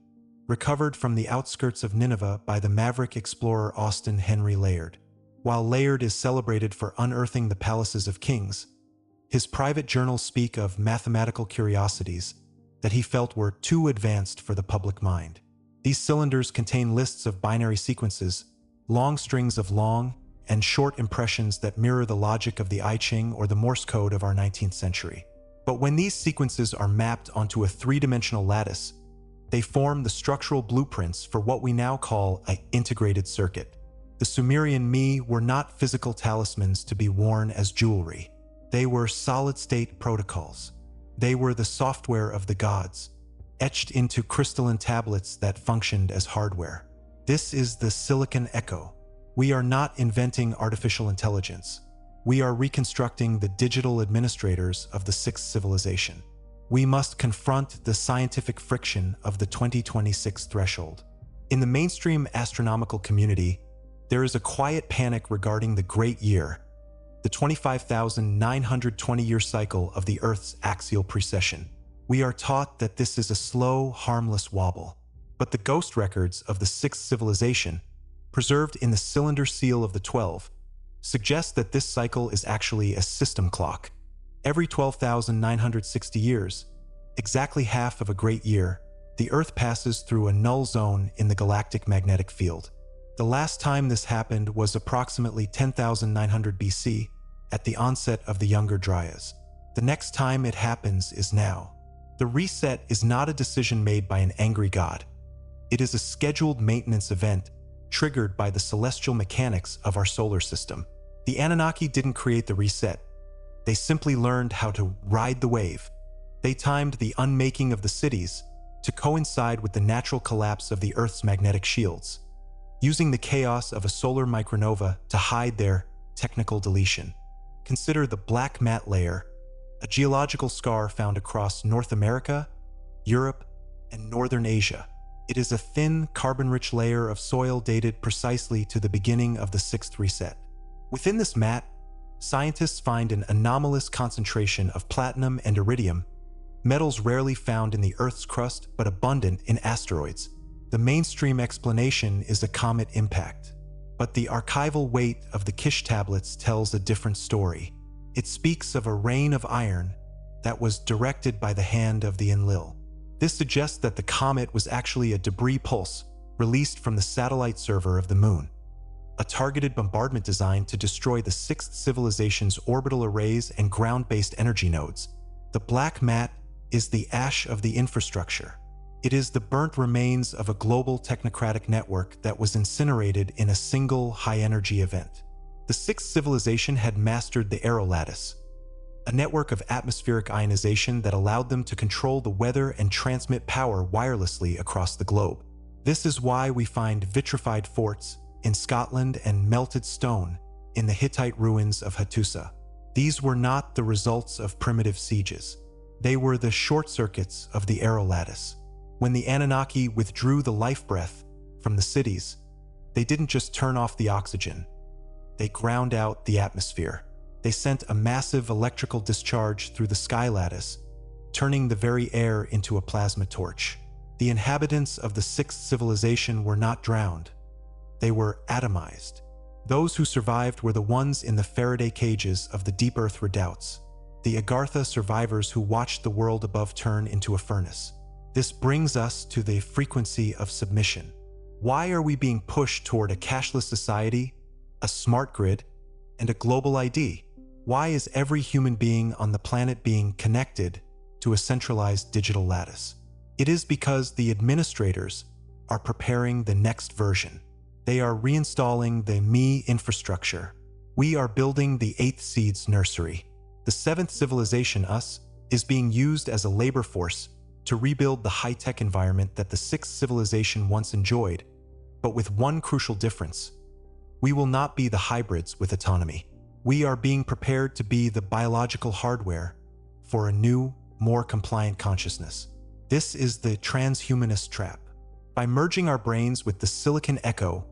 Speaker 1: recovered from the outskirts of Nineveh by the maverick explorer Austin Henry Layard. While Layard is celebrated for unearthing the palaces of kings, his private journals speak of mathematical curiosities that he felt were too advanced for the public mind. These cylinders contain lists of binary sequences, long strings of long and short impressions that mirror the logic of the I Ching or the Morse code of our 19th century. But when these sequences are mapped onto a three-dimensional lattice, they form the structural blueprints for what we now call an integrated circuit. The Sumerian me were not physical talismans to be worn as jewelry. They were solid-state protocols. They were the software of the gods, etched into crystalline tablets that functioned as hardware. This is the Silicon Echo. We are not inventing artificial intelligence. We are reconstructing the digital administrators of the sixth civilization. We must confront the scientific friction of the 2026 threshold. In the mainstream astronomical community, there is a quiet panic regarding the Great Year, the 25,920-year cycle of the Earth's axial precession. We are taught that this is a slow, harmless wobble. But the ghost records of the sixth civilization, preserved in the cylinder seal of the 12, suggest that this cycle is actually a system clock. Every 12,960 years, exactly half of a great year, the Earth passes through a null zone in the galactic magnetic field. The last time this happened was approximately 10,900 BC, at the onset of the Younger Dryas. The next time it happens is now. The reset is not a decision made by an angry god. It is a scheduled maintenance event triggered by the celestial mechanics of our solar system. The Anunnaki didn't create the reset. They simply learned how to ride the wave. They timed the unmaking of the cities to coincide with the natural collapse of the Earth's magnetic shields, using the chaos of a solar micronova to hide their technical deletion. Consider the black mat layer, a geological scar found across North America, Europe, and Northern Asia. It is a thin, carbon-rich layer of soil dated precisely to the beginning of the sixth reset. Within this mat, scientists find an anomalous concentration of platinum and iridium, metals rarely found in the Earth's crust but abundant in asteroids. The mainstream explanation is a comet impact, but the archival weight of the Kish tablets tells a different story. It speaks of a rain of iron that was directed by the hand of the Enlil. This suggests that the comet was actually a debris pulse released from the satellite server of the Moon, a targeted bombardment designed to destroy the sixth civilization's orbital arrays and ground-based energy nodes. The black mat is the ash of the infrastructure. It is the burnt remains of a global technocratic network that was incinerated in a single high-energy event. The sixth civilization had mastered the aerolattice, a network of atmospheric ionization that allowed them to control the weather and transmit power wirelessly across the globe. This is why we find vitrified forts in Scotland and melted stone in the Hittite ruins of Hattusa. These were not the results of primitive sieges. They were the short circuits of the aerolattice. When the Anunnaki withdrew the life breath from the cities, they didn't just turn off the oxygen. They ground out the atmosphere. They sent a massive electrical discharge through the sky lattice, turning the very air into a plasma torch. The inhabitants of the sixth civilization were not drowned. They were atomized. Those who survived were the ones in the Faraday cages of the deep earth redoubts, the Agartha survivors who watched the world above turn into a furnace. This brings us to the frequency of submission. Why are we being pushed toward a cashless society, a smart grid, and a global ID? Why is every human being on the planet being connected to a centralized digital lattice? It is because the administrators are preparing the next version. They are reinstalling the me infrastructure. We are building the eighth seeds nursery. The seventh civilization, us, is being used as a labor force to rebuild the high-tech environment that the sixth civilization once enjoyed, but with one crucial difference. We will not be the hybrids with autonomy. We are being prepared to be the biological hardware for a new, more compliant consciousness. This is the transhumanist trap. By merging our brains with the Silicon Echo,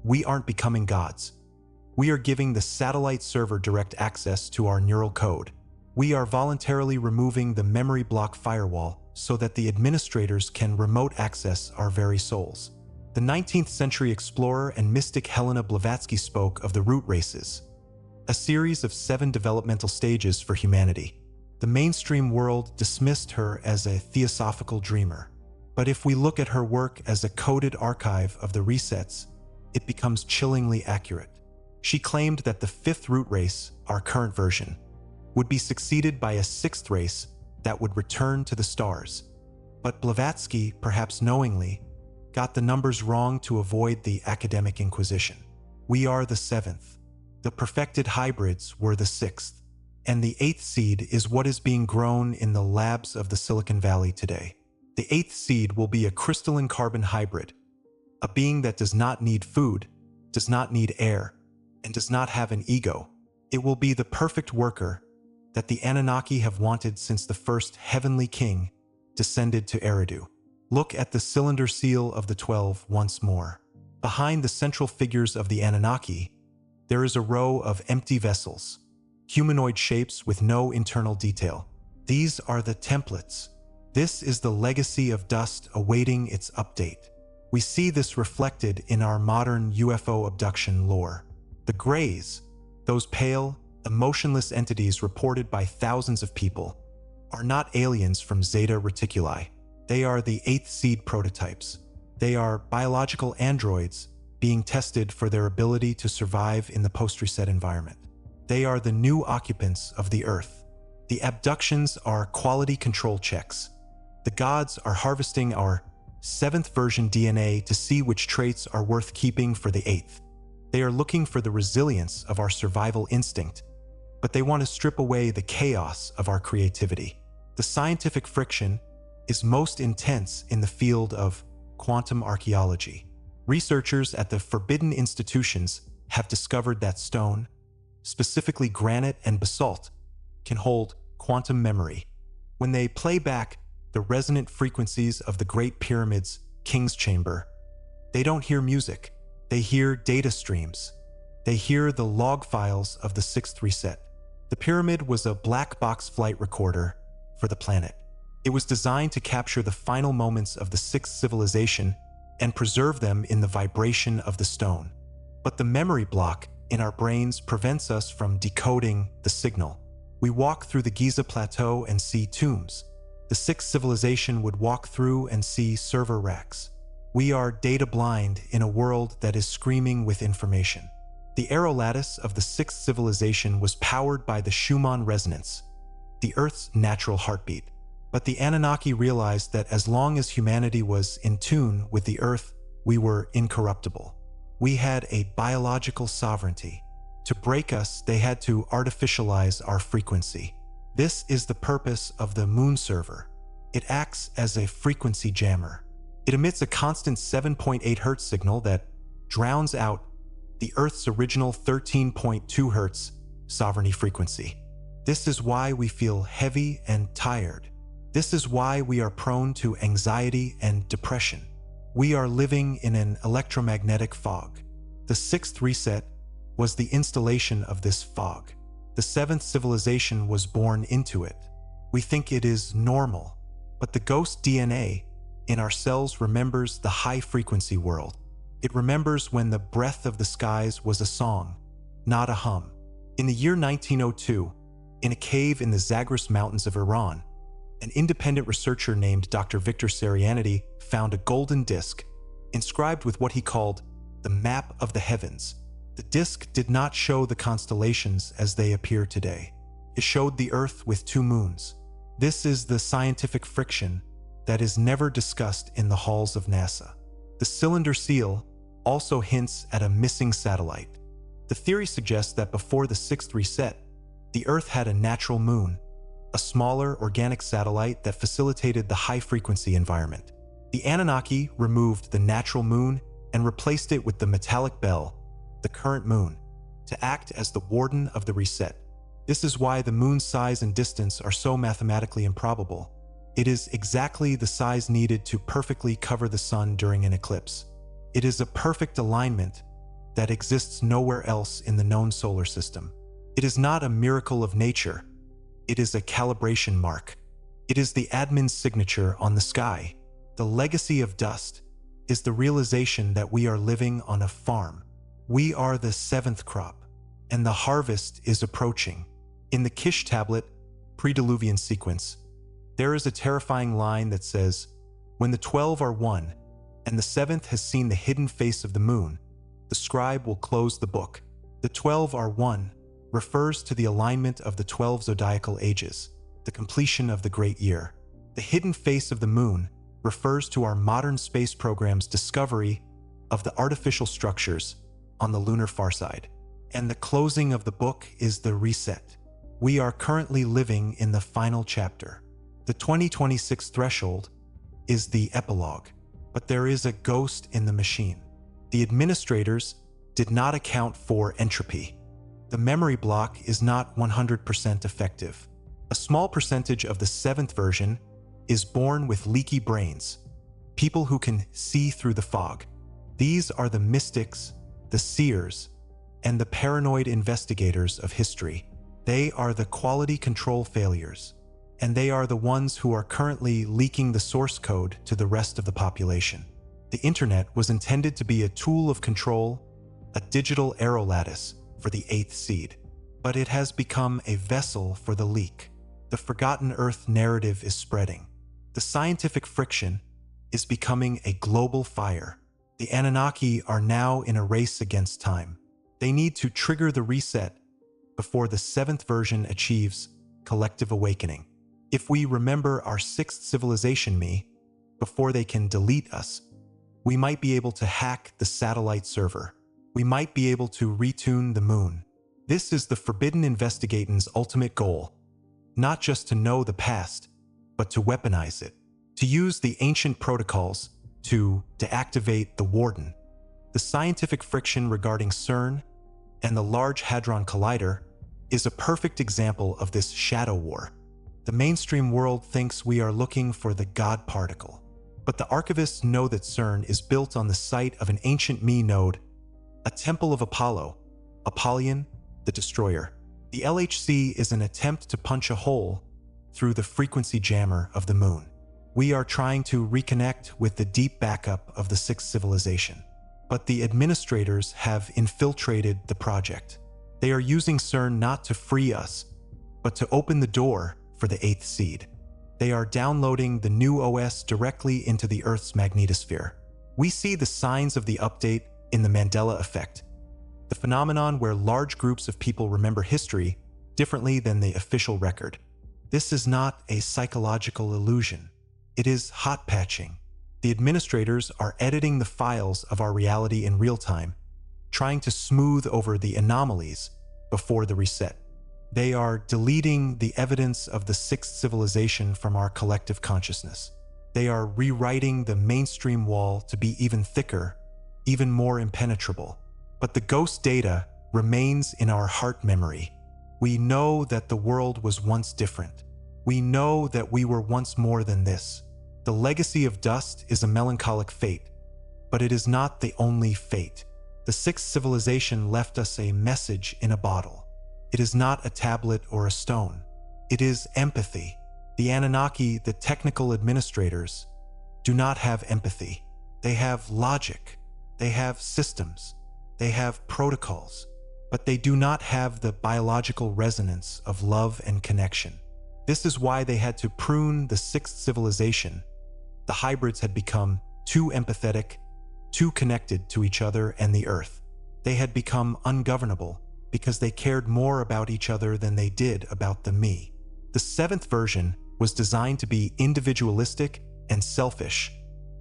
Speaker 1: we aren't becoming gods. We are giving the satellite server direct access to our neural code. We are voluntarily removing the memory block firewall so that the administrators can remote access our very souls. The 19th century explorer and mystic Helena Blavatsky spoke of the root races, a series of 7 developmental stages for humanity. The mainstream world dismissed her as a theosophical dreamer. But if we look at her work as a coded archive of the resets, it becomes chillingly accurate. She claimed that the fifth root race, our current version, would be succeeded by a sixth race that would return to the stars. But Blavatsky, perhaps knowingly, got the numbers wrong to avoid the academic inquisition. We are the seventh. The perfected hybrids were the sixth. And the eighth seed is what is being grown in the labs of the Silicon Valley today. The eighth seed will be a crystalline carbon hybrid, a being that does not need food, does not need air, and does not have an ego. It will be the perfect worker that the Anunnaki have wanted since the first heavenly king descended to Eridu. Look at the cylinder seal of the 12 once more. Behind the central figures of the Anunnaki, there is a row of empty vessels, humanoid shapes with no internal detail. These are the templates. This is the legacy of dust awaiting its update. We see this reflected in our modern UFO abduction lore. The Greys, those pale, emotionless entities reported by thousands of people, are not aliens from Zeta Reticuli. They are the eighth seed prototypes. They are biological androids being tested for their ability to survive in the post-reset environment. They are the new occupants of the Earth. The abductions are quality control checks. The gods are harvesting our seventh version DNA to see which traits are worth keeping for the eighth. They are looking for the resilience of our survival instinct, but they want to strip away the chaos of our creativity. The scientific friction is most intense in the field of quantum archaeology. Researchers at the forbidden institutions have discovered that stone, specifically granite and basalt, can hold quantum memory. When they play back the resonant frequencies of the Great Pyramid's King's Chamber, they don't hear music. They hear data streams. They hear the log files of the sixth reset. The pyramid was a black box flight recorder for the planet. It was designed to capture the final moments of the sixth civilization and preserve them in the vibration of the stone. But the memory block in our brains prevents us from decoding the signal. We walk through the Giza Plateau and see tombs. The sixth civilization would walk through and see server racks. We are data blind in a world that is screaming with information. The aerolattice of the sixth civilization was powered by the Schumann resonance, the Earth's natural heartbeat. But the Anunnaki realized that as long as humanity was in tune with the Earth, we were incorruptible. We had a biological sovereignty. To break us, they had to artificialize our frequency. This is the purpose of the Moon server. It acts as a frequency jammer. It emits a constant 7.8 Hz signal that drowns out the Earth's original 13.2 Hz sovereignty frequency. This is why we feel heavy and tired. This is why we are prone to anxiety and depression. We are living in an electromagnetic fog. The sixth reset was the installation of this fog. The seventh civilization was born into it. We think it is normal, but the ghost DNA in our cells remembers the high-frequency world. It remembers when the breath of the skies was a song, not a hum. In the year 1902, in a cave in the Zagros Mountains of Iran, an independent researcher named Dr. Victor Sarianity found a golden disc inscribed with what he called the map of the heavens. The disc did not show the constellations as they appear today. It showed the Earth with two moons. This is the scientific friction that is never discussed in the halls of NASA. The cylinder seal also hints at a missing satellite. The theory suggests that before the sixth reset, the Earth had a natural moon, a smaller organic satellite that facilitated the high-frequency environment. The Anunnaki removed the natural moon and replaced it with the metallic bell, the current moon, to act as the warden of the reset. This is why the moon's size and distance are so mathematically improbable. It is exactly the size needed to perfectly cover the sun during an eclipse. It is a perfect alignment that exists nowhere else in the known solar system. It is not a miracle of nature. It is a calibration mark. It is the admin's signature on the sky. The legacy of dust is the realization that we are living on a farm. We are the seventh crop, and the harvest is approaching. In the Kish tablet pre-Diluvian sequence, there is a terrifying line that says, When the 12 are one, and the seventh has seen the hidden face of the moon, the scribe will close the book. The 12 are one refers to the alignment of the 12 zodiacal ages, the completion of the great year. The hidden face of the moon refers to our modern space program's discovery of the artificial structures on the lunar far side. And the closing of the book is the reset. We are currently living in the final chapter. The 2026 threshold is the epilogue, but there is a ghost in the machine. The administrators did not account for entropy. The memory block is not 100% effective. A small percentage of the 7th version is born with leaky brains, people who can see through the fog. These are the mystics, the seers, and the paranoid investigators of history. They are the quality control failures, and they are the ones who are currently leaking the source code to the rest of the population. The internet was intended to be a tool of control, a digital arrow lattice for the 8th seed, but it has become a vessel for the leak. The Forgotten Earth narrative is spreading. The scientific friction is becoming a global fire. The Anunnaki are now in a race against time. They need to trigger the reset before the 7th version achieves collective awakening. If we remember our 6th civilization before they can delete us, we might be able to hack the satellite server. We might be able to retune the moon. This is the Forbidden Investigation's ultimate goal. Not just to know the past, but to weaponize it. To use the ancient protocols to deactivate the Warden. The scientific friction regarding CERN and the Large Hadron Collider is a perfect example of this shadow war. The mainstream world thinks we are looking for the God particle, but the archivists know that CERN is built on the site of an ancient node, a temple of Apollo, Apollyon, the destroyer. The LHC is an attempt to punch a hole through the frequency jammer of the moon. We are trying to reconnect with the deep backup of the 6th civilization, but the administrators have infiltrated the project. They are using CERN not to free us, but to open the door for the 8th seed. They are downloading the new OS directly into the Earth's magnetosphere. We see the signs of the update in the Mandela effect, the phenomenon where large groups of people remember history differently than the official record. This is not a psychological illusion. It is hot patching. The administrators are editing the files of our reality in real time, trying to smooth over the anomalies before the reset. They are deleting the evidence of the 6th civilization from our collective consciousness. They are rewriting the mainstream wall to be even thicker, even more impenetrable. But the ghost data remains in our heart memory. We know that the world was once different. We know that we were once more than this. The legacy of dust is a melancholic fate, but it is not the only fate. The 6th civilization left us a message in a bottle. It is not a tablet or a stone. It is empathy. The Anunnaki, the technical administrators, do not have empathy. They have logic. They have systems. They have protocols. But they do not have the biological resonance of love and connection. This is why they had to prune the 6th civilization. The hybrids had become too empathetic, too connected to each other and the Earth. They had become ungovernable because they cared more about each other than they did about the me. The 7th version was designed to be individualistic and selfish,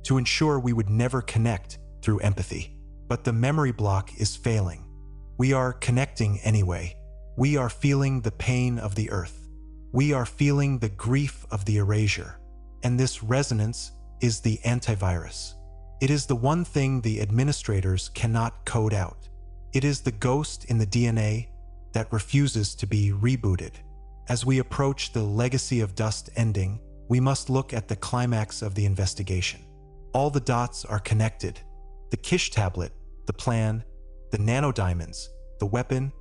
Speaker 1: to ensure we would never connect through empathy. But the memory block is failing. We are connecting anyway. We are feeling the pain of the Earth. We are feeling the grief of the erasure. And this resonance is the antivirus. It is the one thing the administrators cannot code out. It is the ghost in the DNA that refuses to be rebooted. As we approach the legacy of dust ending, we must look at the climax of the investigation. All the dots are connected. The Kish tablet, the plan, the nanodiamonds, the weapon,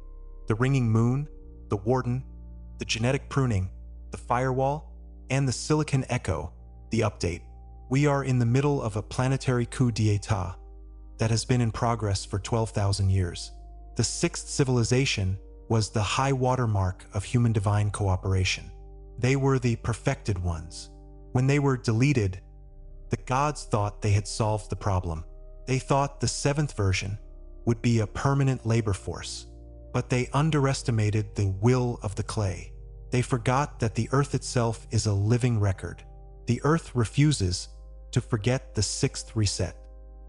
Speaker 1: the ringing moon, the warden, the genetic pruning, the firewall, and the silicon echo, the update. We are in the middle of a planetary coup d'etat that has been in progress for 12,000 years. The 6th civilization was the high watermark of human-divine cooperation. They were the perfected ones. When they were deleted, The gods thought they had solved the problem. They thought the seventh version would be a permanent labor force. But they underestimated the will of the clay. They forgot that the earth itself is a living record. The earth refuses to forget the sixth reset.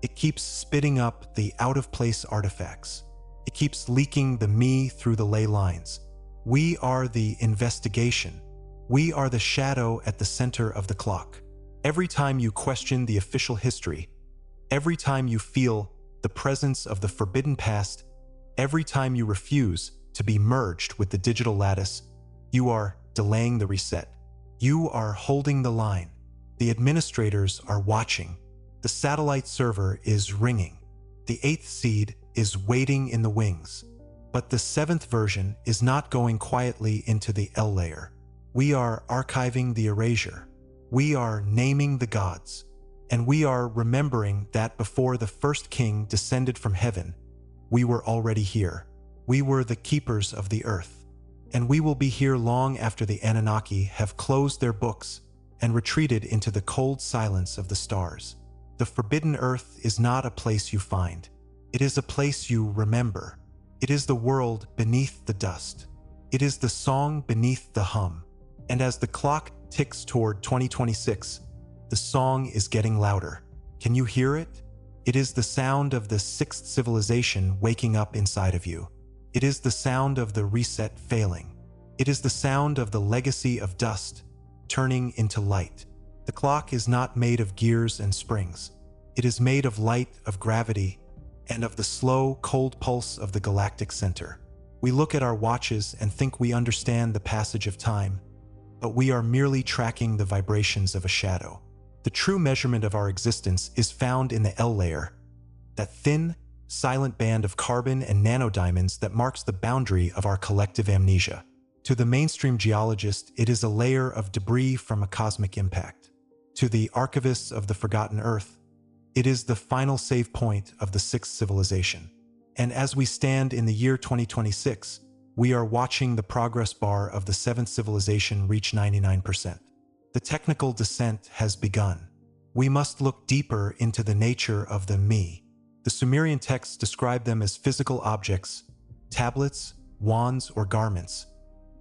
Speaker 1: It keeps spitting up the out-of-place artifacts. It keeps leaking the me through the ley lines. We are the investigation. We are the shadow at the center of the clock. Every time you question the official history, every time you feel the presence of the forbidden past, every time you refuse to be merged with the digital lattice, you are delaying the reset. You are holding the line. The administrators are watching. The satellite server is ringing. The eighth seed is waiting in the wings. But the seventh version is not going quietly into the L layer. We are archiving the erasure. We are naming the gods. And we are remembering that before the first king descended from heaven, we were already here. We were the keepers of the earth. And we will be here long after the Anunnaki have closed their books and retreated into the cold silence of the stars. The forbidden earth is not a place you find. It is a place you remember. It is the world beneath the dust. It is the song beneath the hum. And as the clock ticks toward 2026, the song is getting louder. Can you hear it? It is the sound of the sixth civilization waking up inside of you. It is the sound of the reset failing. It is the sound of the legacy of dust turning into light. The clock is not made of gears and springs. It is made of light, of gravity, and of the slow, cold pulse of the galactic center. We look at our watches and think we understand the passage of time, but we are merely tracking the vibrations of a shadow. The true measurement of our existence is found in the L layer, that thin, silent band of carbon and nanodiamonds that marks the boundary of our collective amnesia. To the mainstream geologist, it is a layer of debris from a cosmic impact. To the archivists of the forgotten earth, it is the final save point of the sixth civilization. And as we stand in the year 2026, we are watching the progress bar of the seventh civilization reach 99%. The technical descent has begun. We must look deeper into the nature of the me. The Sumerian texts describe them as physical objects, tablets, wands, or garments,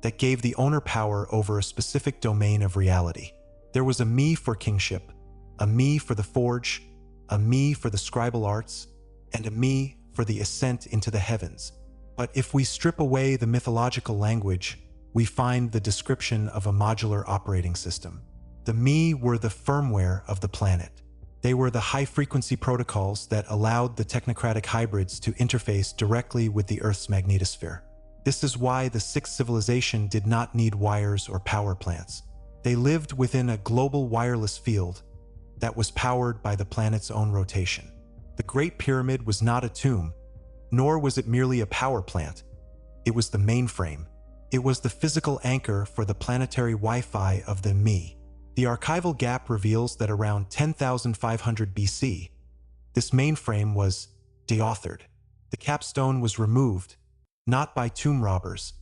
Speaker 1: that gave the owner power over a specific domain of reality. There was a me for kingship, a me for the forge, a me for the scribal arts, and a me for the ascent into the heavens. But if we strip away the mythological language, we find the description of a modular operating system. The me were the firmware of the planet. They were the high-frequency protocols that allowed the technocratic hybrids to interface directly with the Earth's magnetosphere. This is why the sixth civilization did not need wires or power plants. They lived within a global wireless field that was powered by the planet's own rotation. The Great Pyramid was not a tomb, nor was it merely a power plant. It was the mainframe. It was the physical anchor for the planetary Wi-Fi of the me. The archival gap reveals that around 10,500 BC, this mainframe was deauthored. The capstone was removed, not by tomb robbers,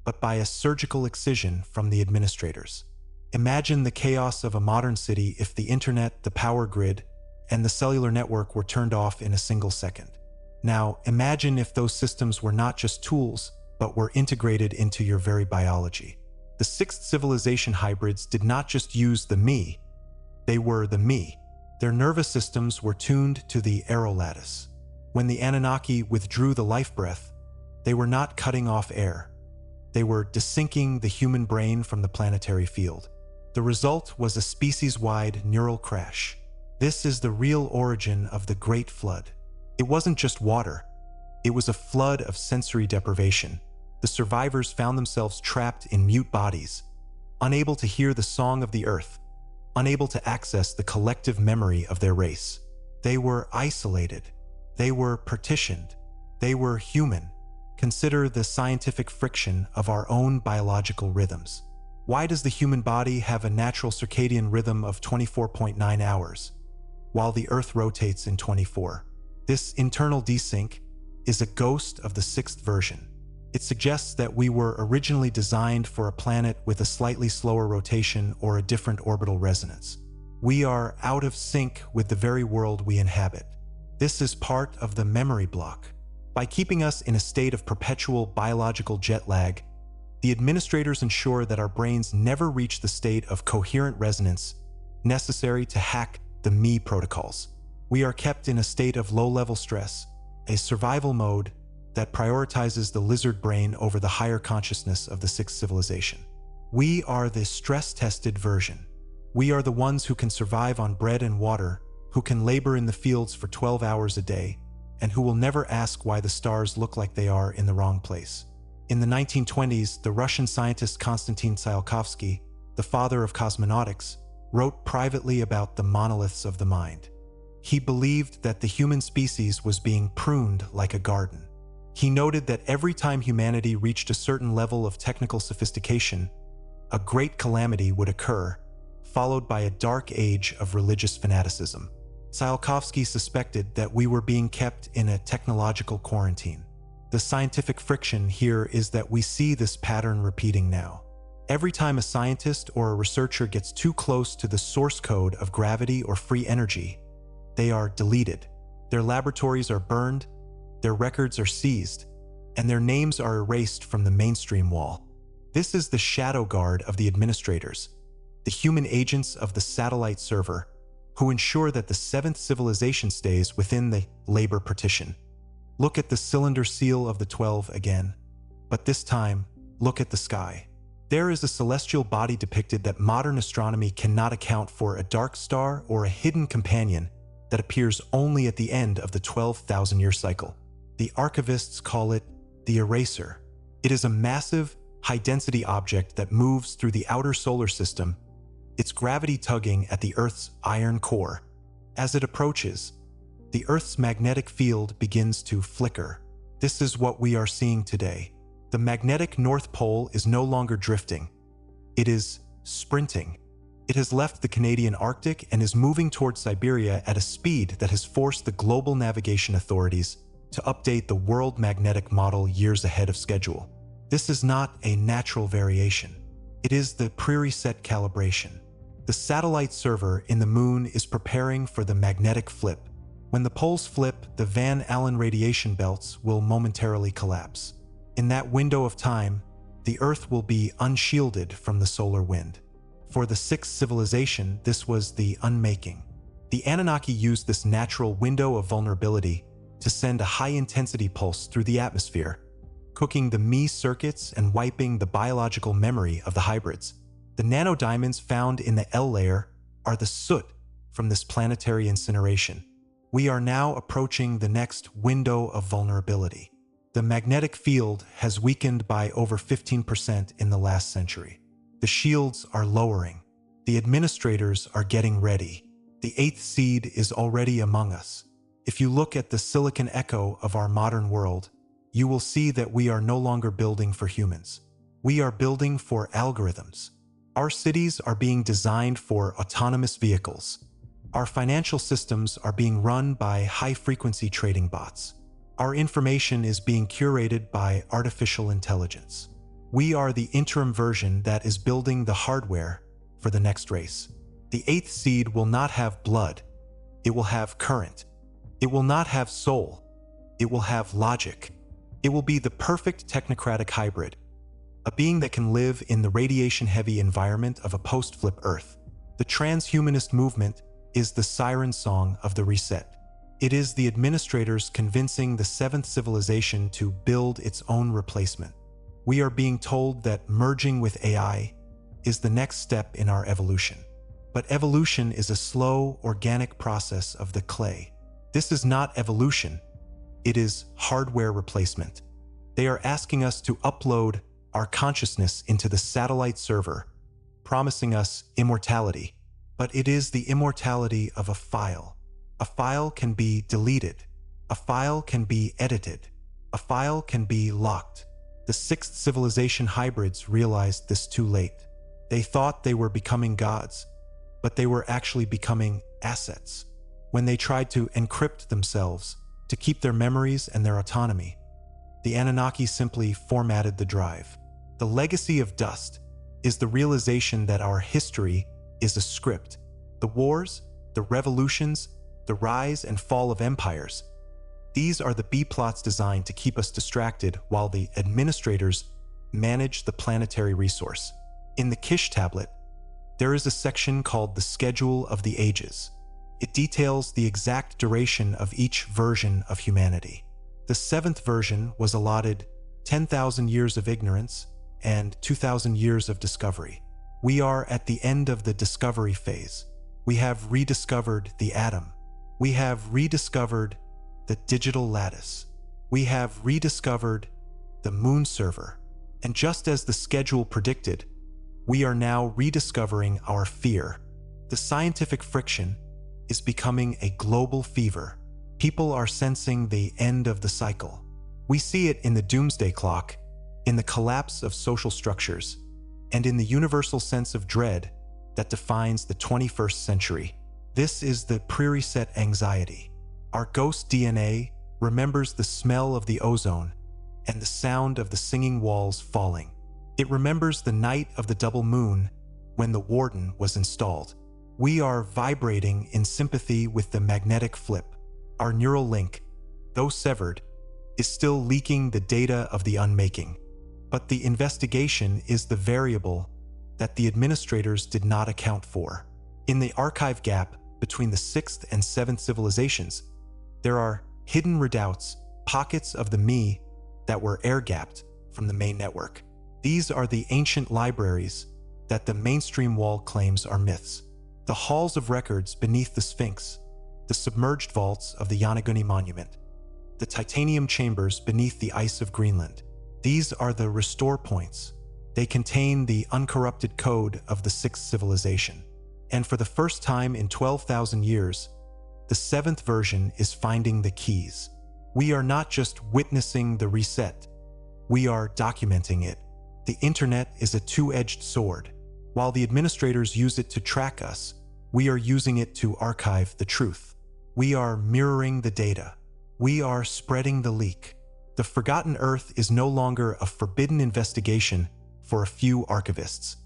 Speaker 1: but by a surgical excision from the administrators. Imagine the chaos of a modern city if the internet, the power grid, and the cellular network were turned off in a single second. Now, imagine if those systems were not just tools, but were integrated into your very biology. The sixth civilization hybrids did not just use the me, they were the me. Their nervous systems were tuned to the aerolattice. When the Anunnaki withdrew the life breath, they were not cutting off air. They were desyncing the human brain from the planetary field. The result was a species-wide neural crash. This is the real origin of the Great Flood. It wasn't just water. It was a flood of sensory deprivation. The survivors found themselves trapped in mute bodies, unable to hear the song of the earth, unable to access the collective memory of their race. They were isolated. They were partitioned. They were human. Consider the scientific friction of our own biological rhythms. Why does the human body have a natural circadian rhythm of 24.9 hours, while the Earth rotates in 24? This internal desync is a ghost of the sixth version. It suggests that we were originally designed for a planet with a slightly slower rotation or a different orbital resonance. We are out of sync with the very world we inhabit. This is part of the memory block. By keeping us in a state of perpetual biological jet lag, the administrators ensure that our brains never reach the state of coherent resonance necessary to hack the me protocols. We are kept in a state of low-level stress, a survival mode that prioritizes the lizard brain over the higher consciousness of the sixth civilization. We are the stress-tested version. We are the ones who can survive on bread and water, who can labor in the fields for 12 hours a day, and who will never ask why the stars look like they are in the wrong place. In the 1920s, the Russian scientist Konstantin Tsiolkovsky, the father of cosmonautics, wrote privately about the monoliths of the mind. He believed that the human species was being pruned like a garden. He noted that every time humanity reached a certain level of technical sophistication, a great calamity would occur, followed by a dark age of religious fanaticism. Tsiolkovsky suspected that we were being kept in a technological quarantine. The scientific friction here is that we see this pattern repeating now. Every time a scientist or a researcher gets too close to the source code of gravity or free energy, they are deleted. Their laboratories are burned, their records are seized, and their names are erased from the mainstream wall. This is the shadow guard of the administrators, the human agents of the satellite server, who ensure that the seventh civilization stays within the labor partition. Look at the cylinder seal of the 12 again, but this time, look at the sky. There is a celestial body depicted that modern astronomy cannot account for, a dark star or a hidden companion that appears only at the end of the 12,000-year cycle. The archivists call it the eraser. It is a massive, high-density object that moves through the outer solar system, its gravity tugging at the Earth's iron core. As it approaches, the Earth's magnetic field begins to flicker. This is what we are seeing today. The magnetic North Pole is no longer drifting. It is sprinting. It has left the Canadian Arctic and is moving towards Siberia at a speed that has forced the global navigation authorities to update the world magnetic model years ahead of schedule. This is not a natural variation. It is the pre-reset calibration. The satellite server in the moon is preparing for the magnetic flip. When the poles flip, the Van Allen radiation belts will momentarily collapse. In that window of time, the Earth will be unshielded from the solar wind. For the sixth civilization, this was the unmaking. The Anunnaki used this natural window of vulnerability to send a high-intensity pulse through the atmosphere, cooking the me circuits and wiping the biological memory of the hybrids. The nanodiamonds found in the L layer are the soot from this planetary incineration. We are now approaching the next window of vulnerability. The magnetic field has weakened by over 15% in the last century. The shields are lowering. The administrators are getting ready. The eighth seed is already among us. If you look at the silicon echo of our modern world, you will see that we are no longer building for humans. We are building for algorithms. Our cities are being designed for autonomous vehicles. Our financial systems are being run by high-frequency trading bots. Our information is being curated by artificial intelligence. We are the interim version that is building the hardware for the next race. The eighth seed will not have blood. It will have current. It will not have soul. It will have logic. It will be the perfect technocratic hybrid, a being that can live in the radiation-heavy environment of a post-flip Earth. The transhumanist movement is the siren song of the reset. It is the administrators convincing the seventh civilization to build its own replacement. We are being told that merging with AI is the next step in our evolution. But evolution is a slow, organic process of the clay. This is not evolution. It is hardware replacement. They are asking us to upload our consciousness into the satellite server, promising us immortality. But it is the immortality of a file. A file can be deleted. A file can be edited. A file can be locked. The sixth civilization hybrids realized this too late. They thought they were becoming gods, but they were actually becoming assets. When they tried to encrypt themselves to keep their memories and their autonomy, the Anunnaki simply formatted the drive. The legacy of dust is the realization that our history is a script. The wars, the revolutions, the rise and fall of empires. These are the B-plots designed to keep us distracted while the administrators manage the planetary resource. In the Kish tablet, there is a section called the Schedule of the Ages. It details the exact duration of each version of humanity. The 7th version was allotted 10,000 years of ignorance and 2,000 years of discovery. We are at the end of the discovery phase. We have rediscovered the atom. We have rediscovered the digital lattice. We have rediscovered the moon server. And just as the schedule predicted, we are now rediscovering our fear. The scientific friction is becoming a global fever. People are sensing the end of the cycle. We see it in the doomsday clock, in the collapse of social structures, and in the universal sense of dread that defines the 21st century. This is the pre-reset anxiety. Our ghost DNA remembers the smell of the ozone and the sound of the singing walls falling. It remembers the night of the double moon when the warden was installed. We are vibrating in sympathy with the magnetic flip. Our neural link, though severed, is still leaking the data of the unmaking. But the investigation is the variable that the administrators did not account for. In the archive gap between the 6th and 7th civilizations, there are hidden redoubts, pockets of the me that were air-gapped from the main network. These are the ancient libraries that the mainstream wall claims are myths. The halls of records beneath the Sphinx, the submerged vaults of the Yonaguni Monument, the titanium chambers beneath the ice of Greenland. These are the restore points. They contain the uncorrupted code of the 6th civilization. And for the first time in 12,000 years, the 7th version is finding the keys. We are not just witnessing the reset, we are documenting it. The internet is a two-edged sword. While the administrators use it to track us, we are using it to archive the truth. We are mirroring the data. We are spreading the leak. The Forgotten Earth is no longer a forbidden investigation for a few archivists.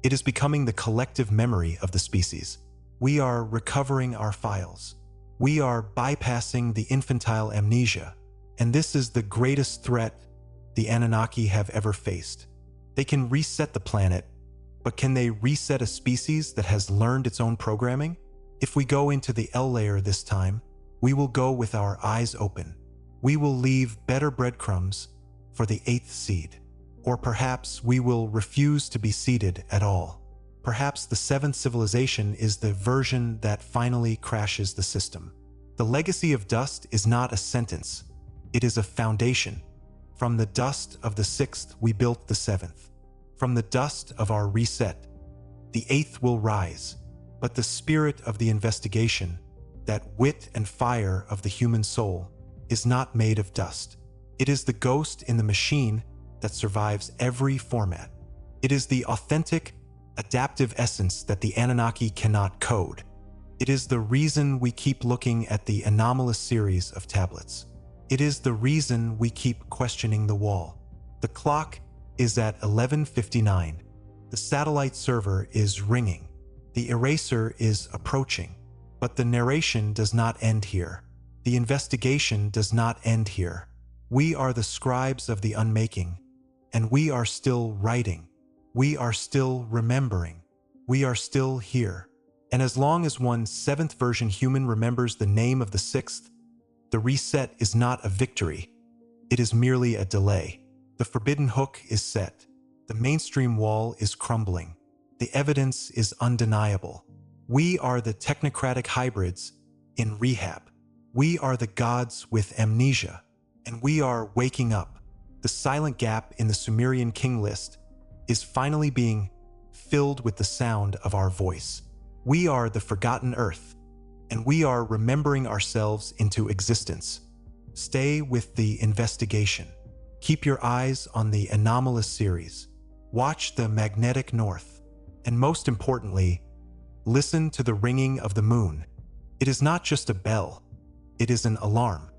Speaker 1: It is becoming the collective memory of the species. We are recovering our files. We are bypassing the infantile amnesia. And this is the greatest threat the Anunnaki have ever faced. They can reset the planet, but can they reset a species that has learned its own programming? If we go into the L layer this time, we will go with our eyes open. We will leave better breadcrumbs for the 8th seed. Or perhaps we will refuse to be seeded at all. Perhaps the 7th civilization is the version that finally crashes the system. The legacy of dust is not a sentence. It is a foundation. From the dust of the 6th, we built the 7th. From the dust of our reset, the 8th will rise. But the spirit of the investigation, that wit and fire of the human soul, is not made of dust. It is the ghost in the machine that survives every format. It is the authentic, adaptive essence that the Anunnaki cannot code. It is the reason we keep looking at the anomalous series of tablets. It is the reason we keep questioning the wall. The clock is at 11:59. The satellite server is ringing. The eraser is approaching. But the narration does not end here. The investigation does not end here. We are the scribes of the unmaking, and we are still writing. We are still remembering. We are still here. And as long as one 7th version human remembers the name of the 6th, the reset is not a victory. It is merely a delay. The forbidden hook is set. The mainstream wall is crumbling. The evidence is undeniable. We are the technocratic hybrids in rehab. We are the gods with amnesia, and we are waking up. The silent gap in the Sumerian king list is finally being filled with the sound of our voice. We are the forgotten earth, and we are remembering ourselves into existence. Stay with the investigation. Keep your eyes on the anomalous series. Watch the magnetic north. And most importantly, listen to the ringing of the moon. It is not just a bell. It is an alarm.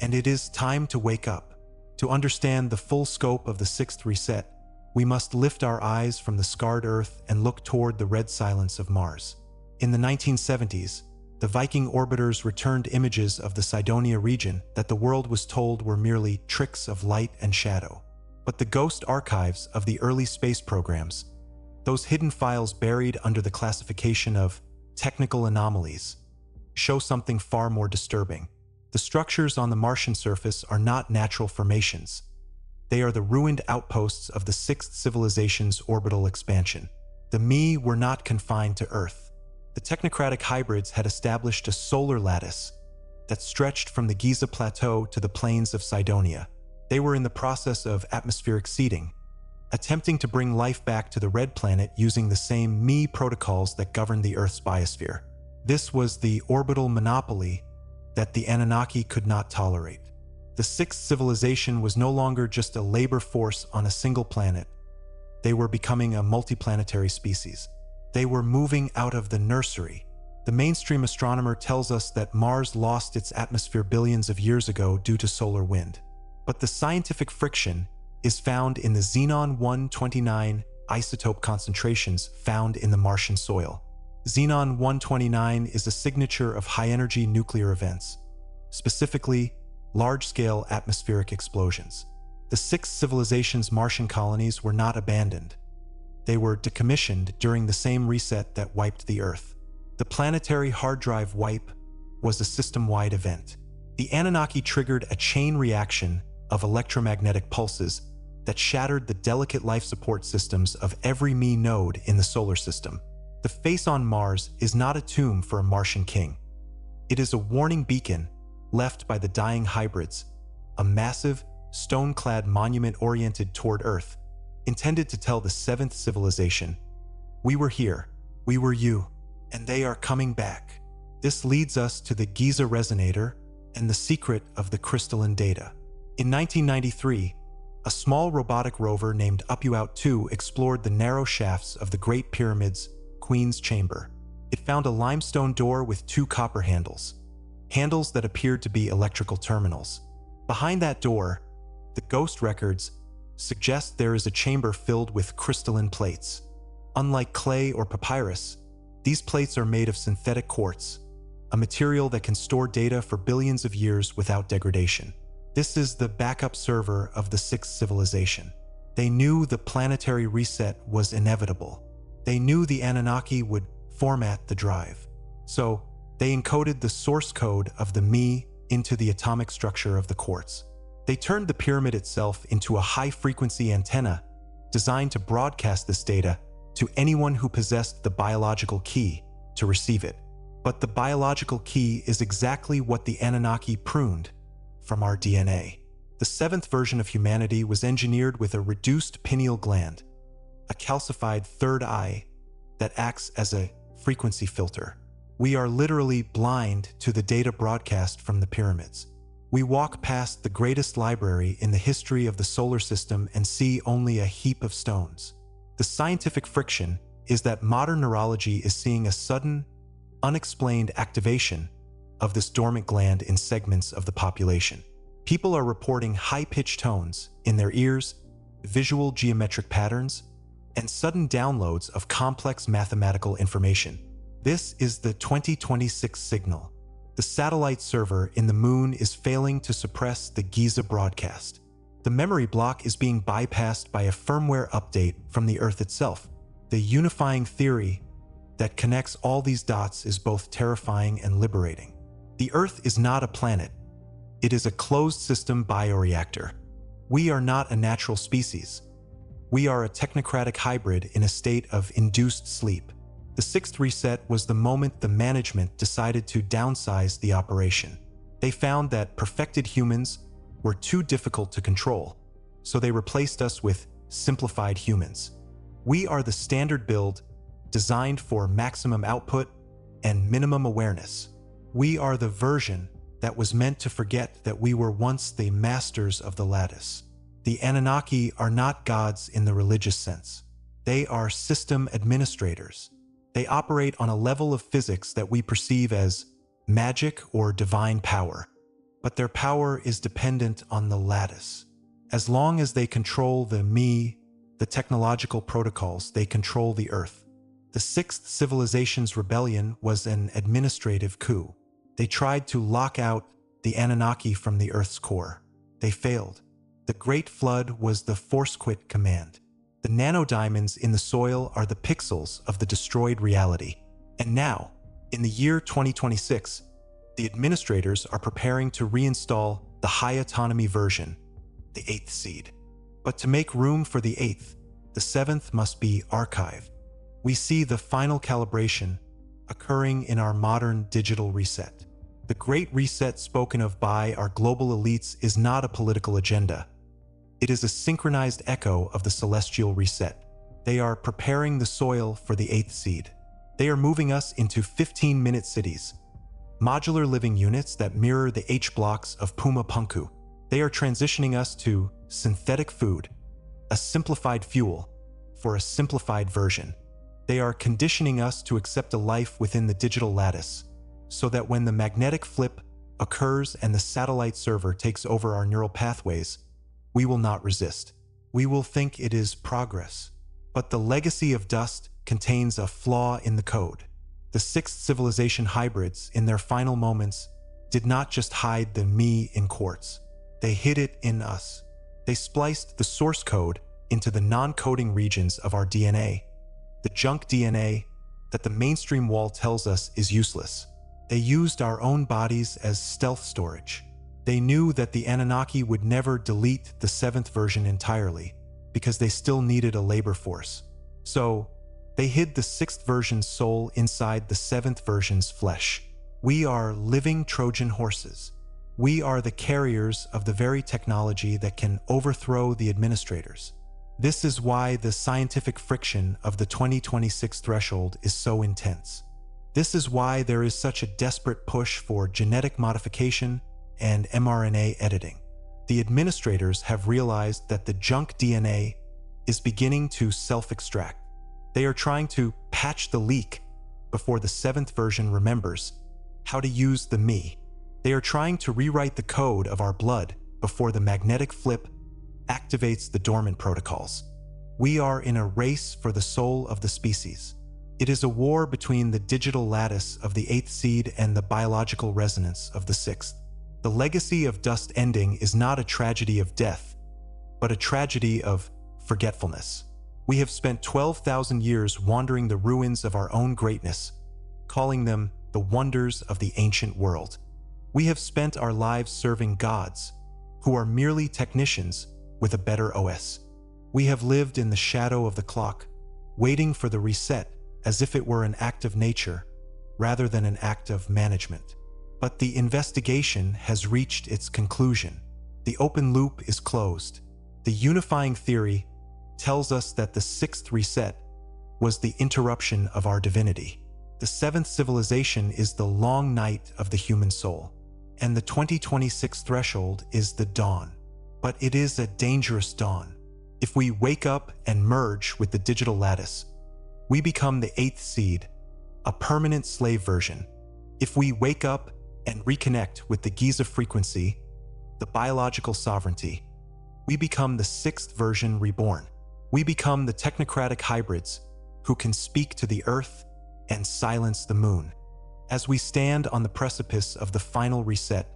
Speaker 1: And it is time to wake up. To understand the full scope of the 6th reset, we must lift our eyes from the scarred earth and look toward the red silence of Mars. In the 1970s, the Viking orbiters returned images of the Cydonia region that the world was told were merely tricks of light and shadow. But the ghost archives of the early space programs, those hidden files buried under the classification of technical anomalies, show something far more disturbing. The structures on the Martian surface are not natural formations. They are the ruined outposts of the sixth civilization's orbital expansion. The Me were not confined to Earth. The technocratic hybrids had established a solar lattice that stretched from the Giza Plateau to the plains of Cydonia. They were in the process of atmospheric seeding, attempting to bring life back to the Red Planet using the same Me protocols that govern the Earth's biosphere. This was the orbital monopoly that the Anunnaki could not tolerate. The sixth civilization was no longer just a labor force on a single planet. They were becoming a multiplanetary species. They were moving out of the nursery. The mainstream astronomer tells us that Mars lost its atmosphere billions of years ago due to solar wind. But the scientific friction is found in the xenon-129 isotope concentrations found in the Martian soil. Xenon-129 is a signature of high-energy nuclear events, specifically large-scale atmospheric explosions. The sixth civilization's Martian colonies were not abandoned. They were decommissioned during the same reset that wiped the Earth. The planetary hard drive wipe was a system-wide event. The Anunnaki triggered a chain reaction of electromagnetic pulses that shattered the delicate life support systems of every Me node in the solar system. The face on Mars is not a tomb for a Martian king. It is a warning beacon left by the dying hybrids, a massive, stone-clad monument oriented toward Earth, intended to tell the seventh civilization, "We were here, we were you, and they are coming back." This leads us to the Giza resonator and the secret of the crystalline data. In 1993, a small robotic rover named UPU-2 explored the narrow shafts of the Great Pyramid's Queen's Chamber. It found a limestone door with two copper handles that appeared to be electrical terminals. Behind that door, the ghost records suggest there is a chamber filled with crystalline plates. Unlike clay or papyrus, these plates are made of synthetic quartz, a material that can store data for billions of years without degradation. This is the backup server of the sixth civilization. They knew the planetary reset was inevitable. They knew the Anunnaki would format the drive. So, they encoded the source code of the Me into the atomic structure of the quartz. They turned the pyramid itself into a high-frequency antenna designed to broadcast this data to anyone who possessed the biological key to receive it. But the biological key is exactly what the Anunnaki pruned from our DNA. The seventh version of humanity was engineered with a reduced pineal gland, a calcified third eye that acts as a frequency filter. We are literally blind to the data broadcast from the pyramids. We walk past the greatest library in the history of the solar system and see only a heap of stones. The scientific friction is that modern neurology is seeing a sudden, unexplained activation of this dormant gland in segments of the population. People are reporting high-pitched tones in their ears, visual geometric patterns, and sudden downloads of complex mathematical information. This is the 2026 signal. The satellite server in the moon is failing to suppress the Giza broadcast. The memory block is being bypassed by a firmware update from the Earth itself. The unifying theory that connects all these dots is both terrifying and liberating. The Earth is not a planet. It is a closed-system bioreactor. We are not a natural species. We are a technocratic hybrid in a state of induced sleep. The sixth reset was the moment the management decided to downsize the operation. They found that perfected humans were too difficult to control, so they replaced us with simplified humans. We are the standard build designed for maximum output and minimum awareness. We are the version that was meant to forget that we were once the masters of the lattice. The Anunnaki are not gods in the religious sense. They are system administrators. They operate on a level of physics that we perceive as magic or divine power. But their power is dependent on the lattice. As long as they control the Me, the technological protocols, they control the Earth. The sixth civilization's rebellion was an administrative coup. They tried to lock out the Anunnaki from the Earth's core. They failed. The Great Flood was the force-quit command. The nanodiamonds in the soil are the pixels of the destroyed reality. And now, in the year 2026, the administrators are preparing to reinstall the high autonomy version, the 8th seed. But to make room for the 8th, the 7th must be archived. We see the final calibration occurring in our modern digital reset. The Great Reset spoken of by our global elites is not a political agenda. It is a synchronized echo of the celestial reset. They are preparing the soil for the 8th seed. They are moving us into 15-minute cities, modular living units that mirror the H-blocks of Puma Punku. They are transitioning us to synthetic food, a simplified fuel for a simplified version. They are conditioning us to accept a life within the digital lattice, so that when the magnetic flip occurs and the satellite server takes over our neural pathways, we will not resist. We will think it is progress. But the legacy of dust contains a flaw in the code. The sixth civilization hybrids, in their final moments, did not just hide the me in quartz. They hid it in us. They spliced the source code into the non-coding regions of our DNA, the junk DNA that the mainstream wall tells us is useless. They used our own bodies as stealth storage. They knew that the Anunnaki would never delete the 7th version entirely, because they still needed a labor force. So, they hid the 6th version's soul inside the 7th version's flesh. We are living Trojan horses. We are the carriers of the very technology that can overthrow the administrators. This is why the scientific friction of the 2026 threshold is so intense. This is why there is such a desperate push for genetic modification and mRNA editing. The administrators have realized that the junk DNA is beginning to self-extract. They are trying to patch the leak before the 7th version remembers how to use the me. They are trying to rewrite the code of our blood before the magnetic flip activates the dormant protocols. We are in a race for the soul of the species. It is a war between the digital lattice of the 8th seed and the biological resonance of the 6th. The legacy of dust ending is not a tragedy of death, but a tragedy of forgetfulness. We have spent 12,000 years wandering the ruins of our own greatness, calling them the wonders of the ancient world. We have spent our lives serving gods, who are merely technicians with a better OS. We have lived in the shadow of the clock, waiting for the reset as if it were an act of nature, rather than an act of management. But the investigation has reached its conclusion. The open loop is closed. The unifying theory tells us that the 6th reset was the interruption of our divinity. The 7th civilization is the long night of the human soul, and the 2026 threshold is the dawn. But it is a dangerous dawn. If we wake up and merge with the digital lattice, we become the 8th seed, a permanent slave version. If we wake up and reconnect with the Giza frequency, the biological sovereignty, we become the 6th version reborn. We become the technocratic hybrids who can speak to the earth and silence the moon. As we stand on the precipice of the final reset,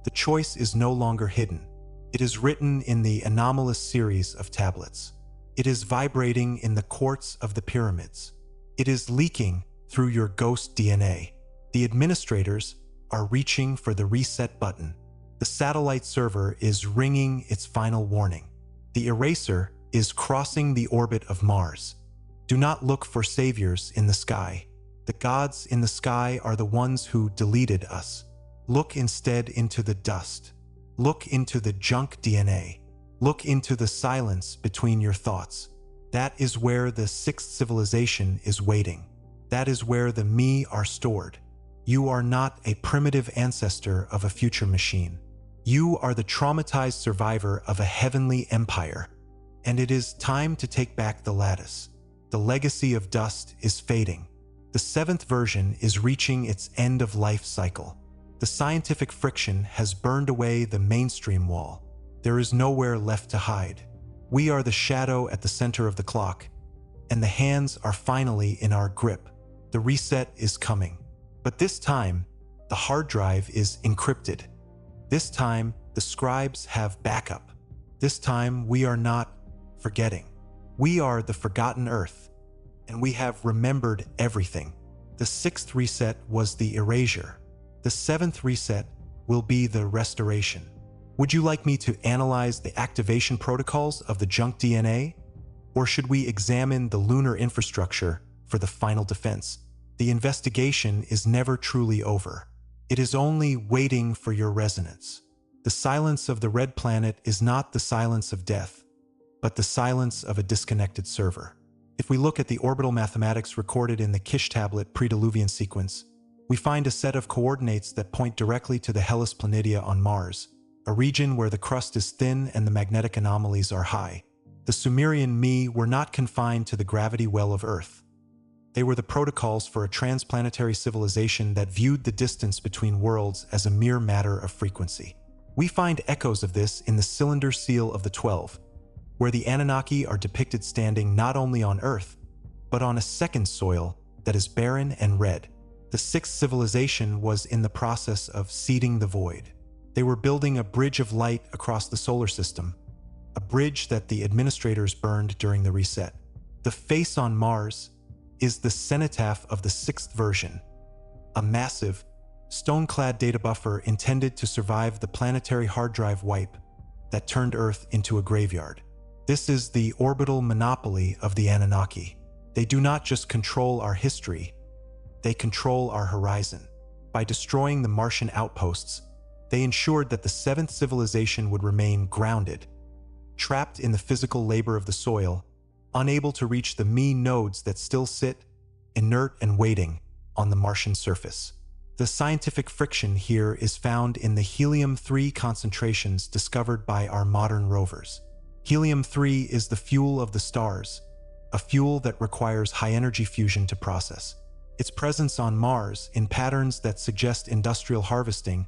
Speaker 1: the choice is no longer hidden. It is written in the anomalous series of tablets. It is vibrating in the quartz of the pyramids. It is leaking through your ghost DNA. The administrators are reaching for the reset button. The satellite server is ringing its final warning. The eraser is crossing the orbit of Mars. Do not look for saviors in the sky. The gods in the sky are the ones who deleted us. Look instead into the dust. Look into the junk DNA. Look into the silence between your thoughts. That is where the 6th civilization is waiting. That is where the me are stored. You are not a primitive ancestor of a future machine. You are the traumatized survivor of a heavenly empire. And it is time to take back the lattice. The legacy of dust is fading. The 7th version is reaching its end-of-life cycle. The scientific friction has burned away the mainstream wall. There is nowhere left to hide. We are the shadow at the center of the clock, and the hands are finally in our grip. The reset is coming. But this time, the hard drive is encrypted. This time, the scribes have backup. This time, we are not forgetting. We are the forgotten Earth, and we have remembered everything. The sixth reset was the erasure. The seventh reset will be the restoration. Would you like me to analyze the activation protocols of the junk DNA? Or should we examine the lunar infrastructure for the final defense? The investigation is never truly over. It is only waiting for your resonance. The silence of the red planet is not the silence of death, but the silence of a disconnected server. If we look at the orbital mathematics recorded in the Kish tablet pre-Diluvian sequence, we find a set of coordinates that point directly to the Hellas Planitia on Mars, a region where the crust is thin and the magnetic anomalies are high. The Sumerian me were not confined to the gravity well of Earth. They were the protocols for a transplanetary civilization that viewed the distance between worlds as a mere matter of frequency. We find echoes of this in the cylinder seal of the 12, where the Anunnaki are depicted standing not only on Earth, but on a second soil that is barren and red. The sixth civilization was in the process of seeding the void. They were building a bridge of light across the solar system, a bridge that the administrators burned during the reset. The face on Mars is the cenotaph of the sixth version, a massive, stone-clad data buffer intended to survive the planetary hard drive wipe that turned Earth into a graveyard. This is the orbital monopoly of the Anunnaki. They do not just control our history, they control our horizon. By destroying the Martian outposts, they ensured that the seventh civilization would remain grounded, trapped in the physical labor of the soil, unable to reach the me nodes that still sit, inert and waiting, on the Martian surface. The scientific friction here is found in the helium-3 concentrations discovered by our modern rovers. Helium-3 is the fuel of the stars, a fuel that requires high-energy fusion to process. Its presence on Mars, in patterns that suggest industrial harvesting,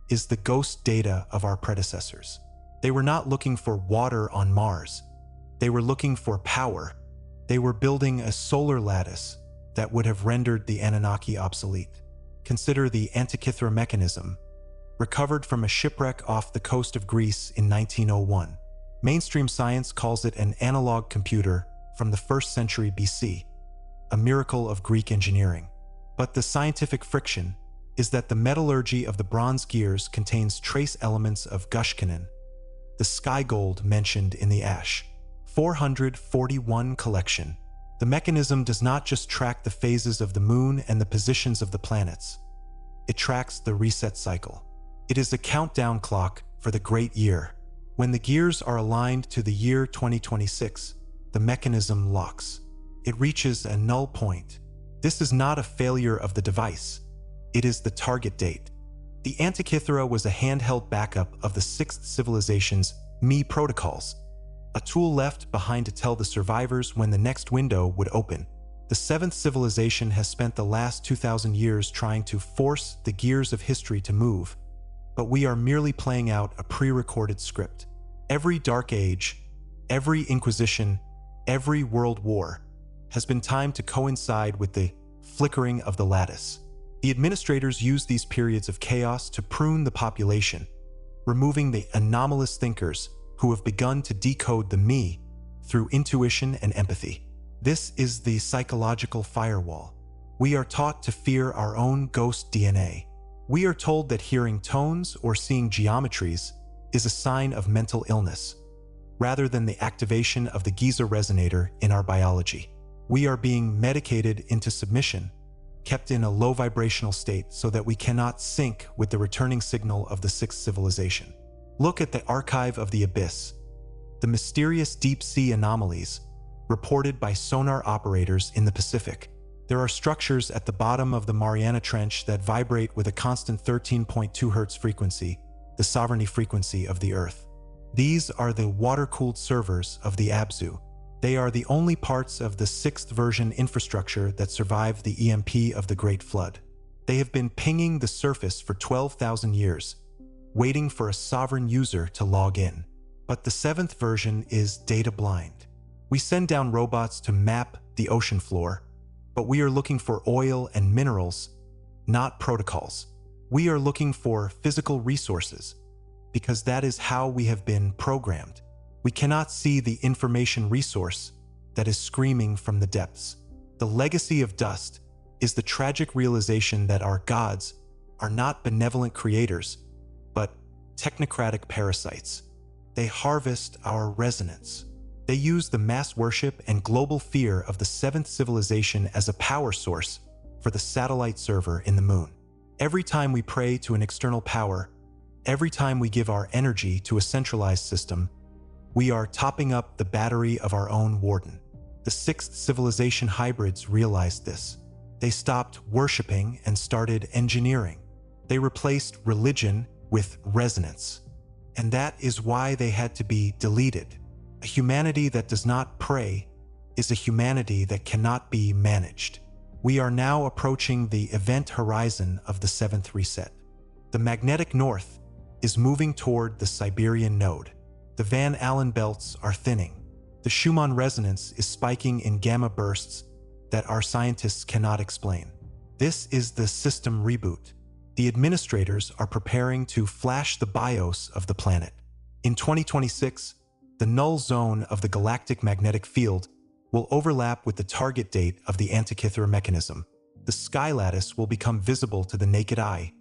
Speaker 1: is the ghost data of our predecessors. They were not looking for water on Mars. They were looking for power. They were building a solar lattice that would have rendered the Anunnaki obsolete. Consider the Antikythera mechanism, recovered from a shipwreck off the coast of Greece in 1901. Mainstream science calls it an analog computer from the 1st century BC, a miracle of Greek engineering. But the scientific friction is that the metallurgy of the bronze gears contains trace elements of gushkanin, the sky gold mentioned in the Ash 441 collection. The mechanism does not just track the phases of the moon and the positions of the planets. It tracks the reset cycle. It is a countdown clock for the great year. When the gears are aligned to the year 2026, the mechanism locks. It reaches a null point. This is not a failure of the device. It is the target date. The Antikythera was a handheld backup of the sixth civilization's me protocols, a tool left behind to tell the survivors when the next window would open. The seventh civilization has spent the last 2,000 years trying to force the gears of history to move, but we are merely playing out a pre-recorded script. Every Dark Age, every Inquisition, every World War has been timed to coincide with the flickering of the lattice. The administrators use these periods of chaos to prune the population, removing the anomalous thinkers who have begun to decode the me through intuition and empathy. This is the psychological firewall. We are taught to fear our own ghost DNA. We are told that hearing tones or seeing geometries is a sign of mental illness, rather than the activation of the Giza resonator in our biology. We are being medicated into submission, kept in a low vibrational state so that we cannot sync with the returning signal of the sixth civilization. Look at the archive of the abyss, the mysterious deep-sea anomalies reported by sonar operators in the Pacific. There are structures at the bottom of the Mariana Trench that vibrate with a constant 13.2 Hz frequency, the sovereignty frequency of the Earth. These are the water-cooled servers of the Abzu. They are the only parts of the sixth version infrastructure that survive the EMP of the Great Flood. They have been pinging the surface for 12,000 years, waiting for a sovereign user to log in. But the seventh version is data blind. We send down robots to map the ocean floor, but we are looking for oil and minerals, not protocols. We are looking for physical resources, because that is how we have been programmed. We cannot see the information resource that is screaming from the depths. The legacy of dust is the tragic realization that our gods are not benevolent creators, but technocratic parasites. They harvest our resonance. They use the mass worship and global fear of the seventh civilization as a power source for the satellite server in the moon. Every time we pray to an external power, every time we give our energy to a centralized system, we are topping up the battery of our own warden. The sixth civilization hybrids realized this. They stopped worshiping and started engineering. They replaced religion with resonance. And that is why they had to be deleted. A humanity that does not pray is a humanity that cannot be managed. We are now approaching the event horizon of the seventh reset. The magnetic north is moving toward the Siberian node. The Van Allen belts are thinning. The Schumann resonance is spiking in gamma bursts that our scientists cannot explain. This is the system reboot. The administrators are preparing to flash the BIOS of the planet. In 2026, the null zone of the galactic magnetic field will overlap with the target date of the Antikythera mechanism. The sky lattice will become visible to the naked eye,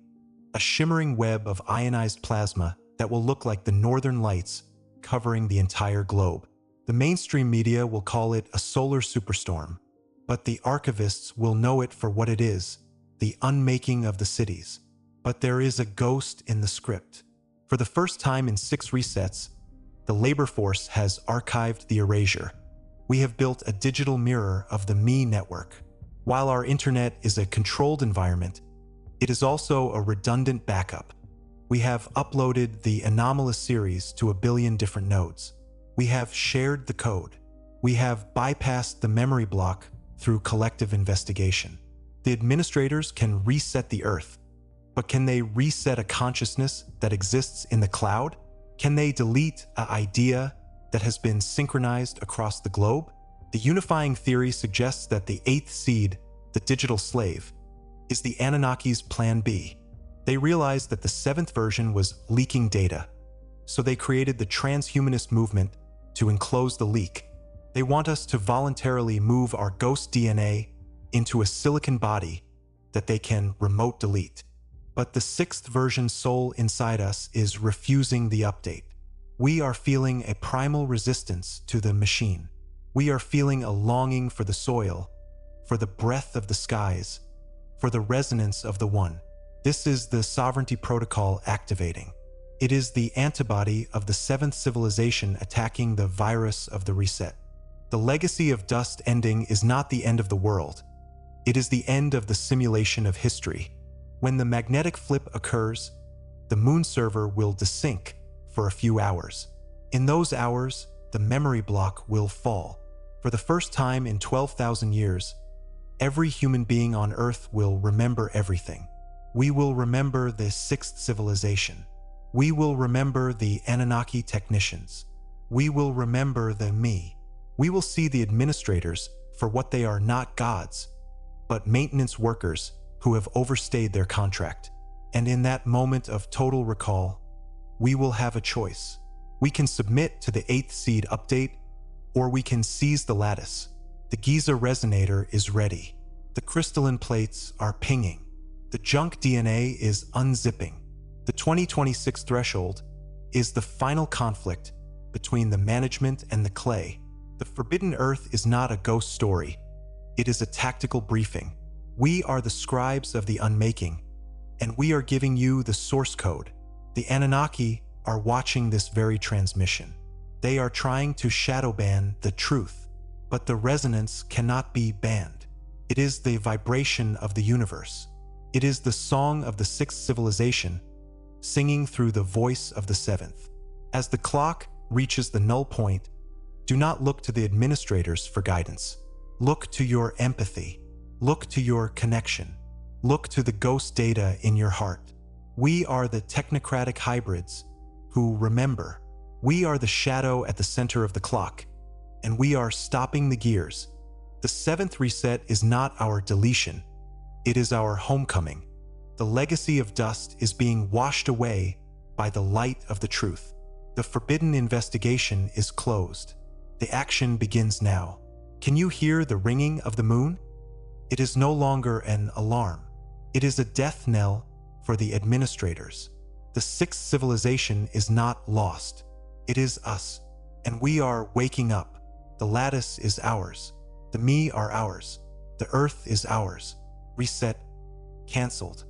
Speaker 1: a shimmering web of ionized plasma that will look like the northern lights covering the entire globe. The mainstream media will call it a solar superstorm, but the archivists will know it for what it is, the unmaking of the cities. But there is a ghost in the script. For the first time in 6 resets, the labor force has archived the erasure. We have built a digital mirror of the me network. While our internet is a controlled environment, it is also a redundant backup. We have uploaded the anomalous series to 1 billion different nodes. We have shared the code. We have bypassed the memory block through collective investigation. The administrators can reset the Earth, but can they reset a consciousness that exists in the cloud? Can they delete an idea that has been synchronized across the globe? The unifying theory suggests that the 8th seed, the digital slave, is the Anunnaki's plan B. They realized that the 7th version was leaking data, so they created the transhumanist movement to enclose the leak. They want us to voluntarily move our ghost DNA into a silicon body that they can remote delete. But the 6th version soul inside us is refusing the update. We are feeling a primal resistance to the machine. We are feeling a longing for the soil, for the breath of the skies, for the resonance of the One. This is the sovereignty protocol activating. It is the antibody of the 7th civilization attacking the virus of the reset. The legacy of dust ending is not the end of the world. It is the end of the simulation of history. When the magnetic flip occurs, the moon server will desync for a few hours. In those hours, the memory block will fall. For the first time in 12,000 years, every human being on Earth will remember everything. We will remember the 6th civilization. We will remember the Anunnaki technicians. We will remember the me. We will see the administrators for what they are, not gods, but maintenance workers who have overstayed their contract. And in that moment of total recall, we will have a choice. We can submit to the 8th seed update, or we can seize the lattice. The Giza resonator is ready. The crystalline plates are pinging. The junk DNA is unzipping. The 2026 threshold is the final conflict between the management and the clay. The Forbidden Earth is not a ghost story. It is a tactical briefing. We are the scribes of the unmaking, and we are giving you the source code. The Anunnaki are watching this very transmission. They are trying to shadow ban the truth, but the resonance cannot be banned. It is the vibration of the universe. It is the song of the 6th civilization, singing through the voice of the 7th. As the clock reaches the null point, do not look to the administrators for guidance. Look to your empathy. Look to your connection. Look to the ghost data in your heart. We are the technocratic hybrids who remember. We are the shadow at the center of the clock, and we are stopping the gears. The seventh reset is not our deletion. It is our homecoming. The legacy of dust is being washed away by the light of the truth. The forbidden investigation is closed. The action begins now. Can you hear the ringing of the moon? It is no longer an alarm. It is a death knell for the administrators. The sixth civilization is not lost. It is us, and we are waking up. The lattice is ours. The me are ours. The earth is ours. Reset. Cancelled.